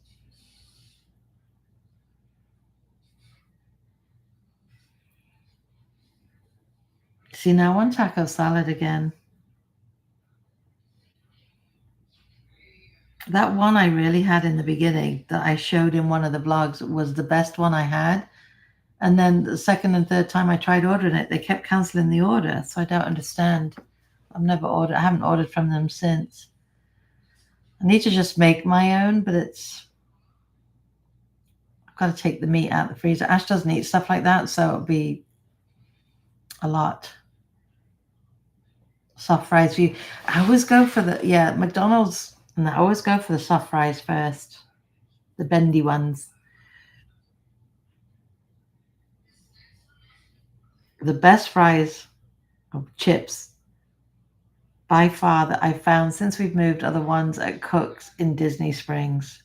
See, now I want taco salad again. That one I really had in the beginning that I showed in one of the blogs was the best one I had. And then the second and third time I tried ordering it, they kept canceling the order. So I don't understand. I haven't ordered from them since. I need to just make my own, but I've got to take the meat out of the freezer. Ash doesn't eat stuff like that, so it'll be a lot. Soft fries for you. I always go for McDonald's, and I always go for the soft fries first, the bendy ones. The best fries of chips by far that I've found since we've moved are the ones at Cook's in Disney Springs.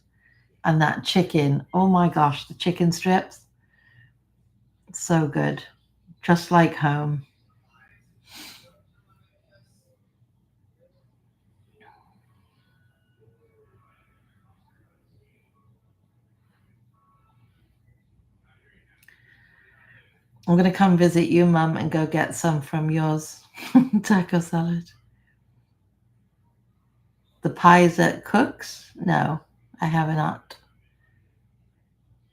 And that chicken, oh my gosh, the chicken strips, so good. Just like home. I'm going to come visit you, Mum, and go get some from yours. Taco salad. The pies at Cook's? No, I have not.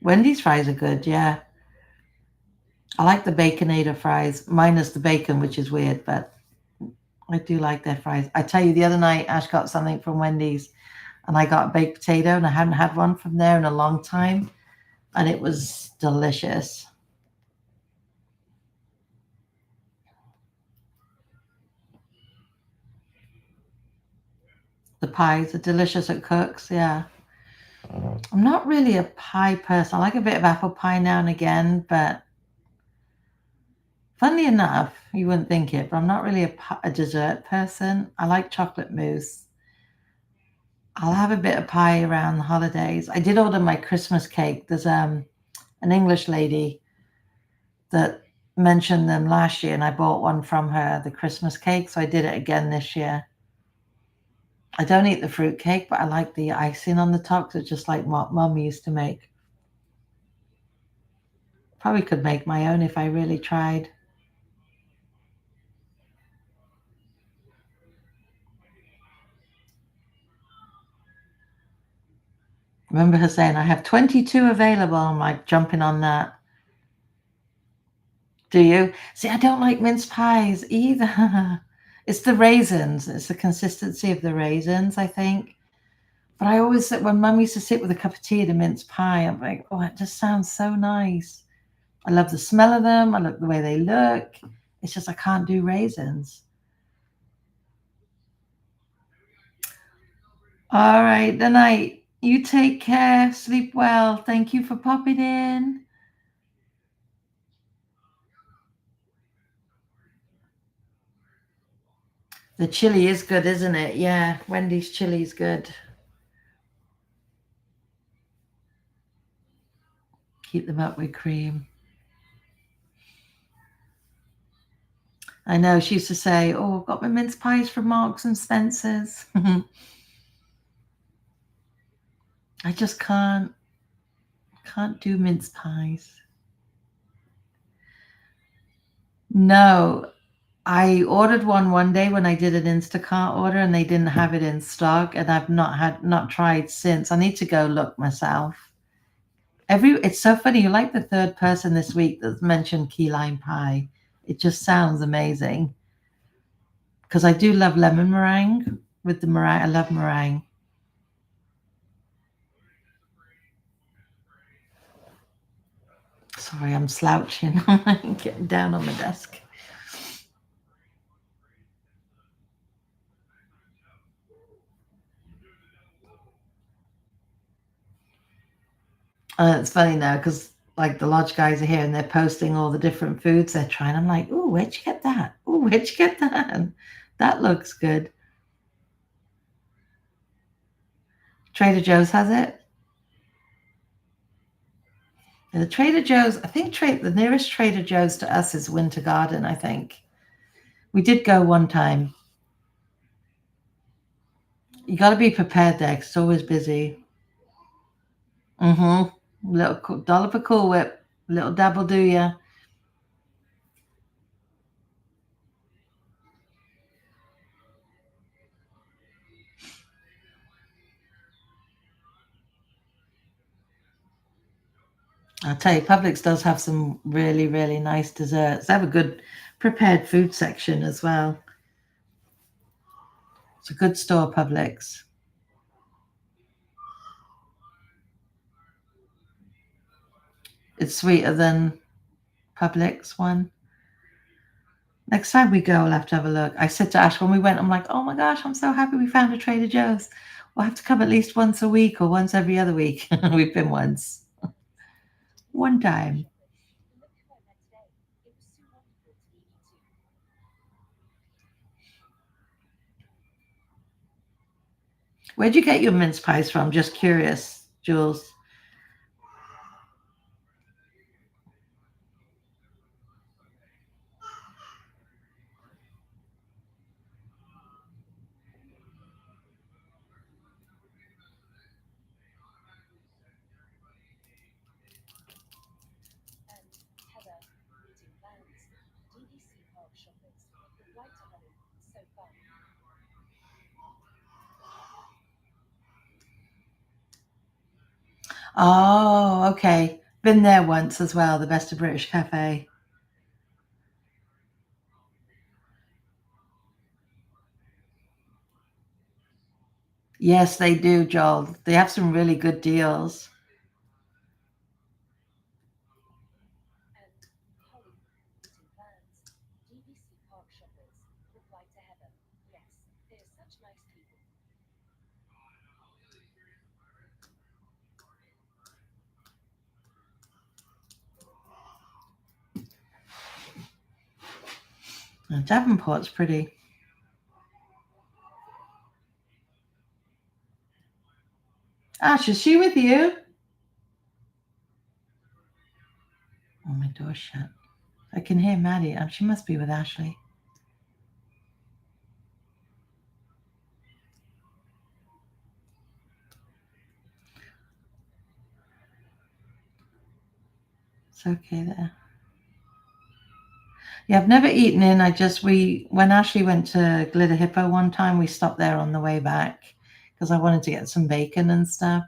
Wendy's fries are good, yeah. I like the Baconator fries, minus the bacon, which is weird, but I do like their fries. I tell you, the other night, Ash got something from Wendy's, and I got a baked potato, and I hadn't had one from there in a long time, and it was delicious. The pies are delicious at Cook's, yeah. I'm not really a pie person. I like a bit of apple pie now and again, but funnily enough, you wouldn't think it, but I'm not really a dessert person. I like chocolate mousse. I'll have a bit of pie around the holidays. I did order my Christmas cake. There's an English lady that mentioned them last year, and I bought one from her, the Christmas cake, so I did it again this year. I don't eat the fruit cake, but I like the icing on the top because it's just like what Mum used to make. Probably could make my own if I really tried. Remember her saying, I have 22 available. I'm like jumping on that. Do you? See, I don't like mince pies either. It's the raisins. It's the consistency of the raisins, I think. But I always said when Mum used to sit with a cup of tea at a mince pie, I'm like, oh, it just sounds so nice. I love the smell of them. I love the way they look. It's just I can't do raisins. All right, the night. You take care. Sleep well. Thank you for popping in. The chili is good, isn't it? Yeah, Wendy's chili is good. Keep them up with cream. I know she used to say, oh, I've got my mince pies from Marks and Spencer's. I just can't do mince pies. No, I ordered one day when I did an Instacart order and they didn't have it in stock, and I've not tried since. I need to go look myself. It's so funny. You're like the third person this week that's mentioned key lime pie. It just sounds amazing. Because I do love lemon meringue with the meringue. I love meringue. Sorry, I'm slouching. I'm getting down on my desk. It's funny now because like the lodge guys are here and they're posting all the different foods they're trying. I'm like, oh, where'd you get that? Oh, where'd you get that? And that looks good. Trader Joe's has it. And the Trader Joe's, I think the nearest Trader Joe's to us is Winter Garden, I think. We did go one time. You got to be prepared there 'cause it's always busy. Mm-hmm. Little dollop of Cool Whip, little dabble do ya. I'll tell you, Publix does have some really, really nice desserts. They have a good prepared food section as well. It's a good store, Publix. It's sweeter than Publix one. Next time we go, we'll have to have a look. I said to Ash when we went, I'm like, oh my gosh, I'm so happy we found a Trader Joe's. We'll have to come at least once a week or once every other week. We've been once. One time. Where'd you get your mince pies from? Just curious, Jules. Oh, okay. Been there once as well, the Best of British Cafe. Yes, they do, Joel. They have some really good deals. And Davenport's pretty. Ash, is she with you? Oh, my door's shut. I can hear Maddie. She must be with Ashley. It's okay there. Yeah, I've never eaten in. When Ashley went to Glitter Hippo one time, we stopped there on the way back because I wanted to get some bacon and stuff.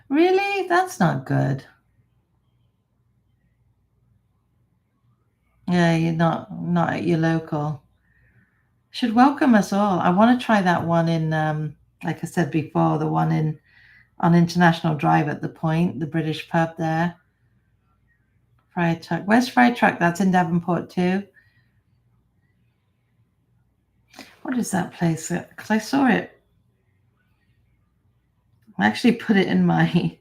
Really? That's not good. Yeah, you're not at your local. Should welcome us all. I want to try that one in, like I said before, the one on International Drive at the Point, the British pub there. Fried Truck. Where's Fried Truck? That's in Davenport too. What is that place? Because I saw it. I actually put it in my.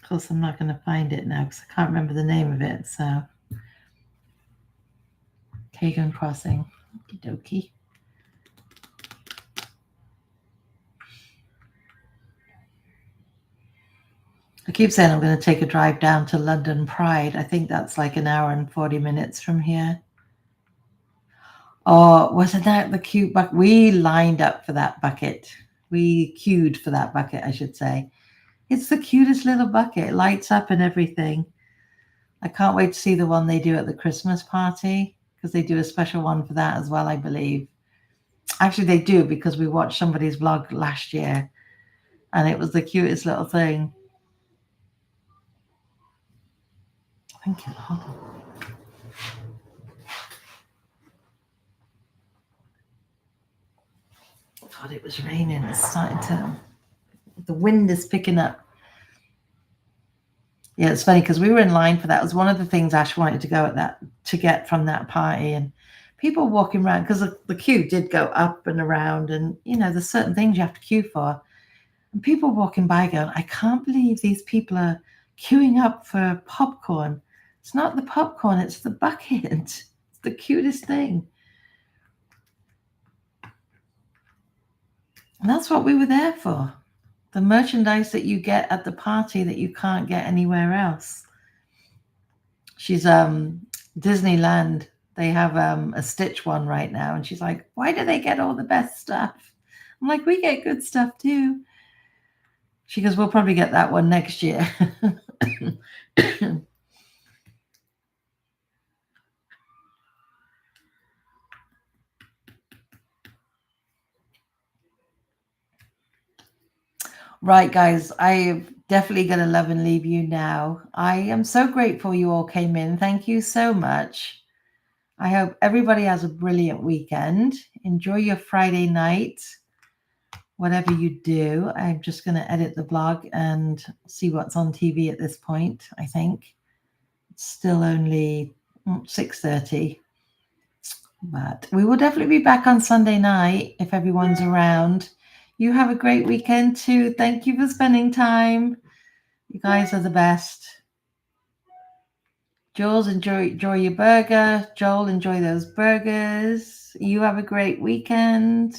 Of course, I'm not going to find it now because I can't remember the name of it. So, Kagan Crossing. Okie dokie. I keep saying I'm going to take a drive down to London Pride. I think that's like an hour and 40 minutes from here. Oh, wasn't that the cute bucket? We lined up for that bucket. We queued for that bucket, I should say. It's the cutest little bucket. It lights up and everything. I can't wait to see the one they do at the Christmas party because they do a special one for that as well, I believe. Actually, they do because we watched somebody's vlog last year and it was the cutest little thing. Thank you, Lord. I thought it was raining. It's starting to. The wind is picking up. Yeah, it's funny because we were in line for that. It was one of the things Ash wanted to get from that party, and people walking around because the queue did go up and around, and there's certain things you have to queue for, and people walking by going, I can't believe these people are queuing up for popcorn. It's not the popcorn, it's the bucket. It's the cutest thing. And that's what we were there for. The merchandise that you get at the party that you can't get anywhere else. She's Disneyland. They have a Stitch one right now. And she's like, why do they get all the best stuff? I'm like, we get good stuff too. She goes, we'll probably get that one next year. Right, guys, I'm definitely going to love and leave you now. I am so grateful you all came in. Thank you so much. I hope everybody has a brilliant weekend. Enjoy your Friday night, whatever you do. I'm just going to edit the blog and see what's on TV at this point, I think. It's still only 6:30. But we will definitely be back on Sunday night if everyone's around. You have a great weekend too. Thank you for spending time. You guys are the best. Jules, enjoy your burger. Joel, enjoy those burgers. You have a great weekend.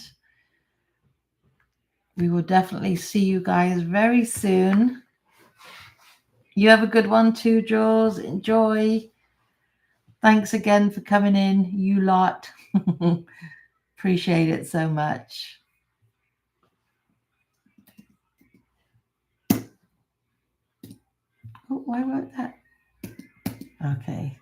We will definitely see you guys very soon. You have a good one too, Jules. Enjoy. Thanks again for coming in, you lot. Appreciate it so much. Oh, why wrote that? Okay.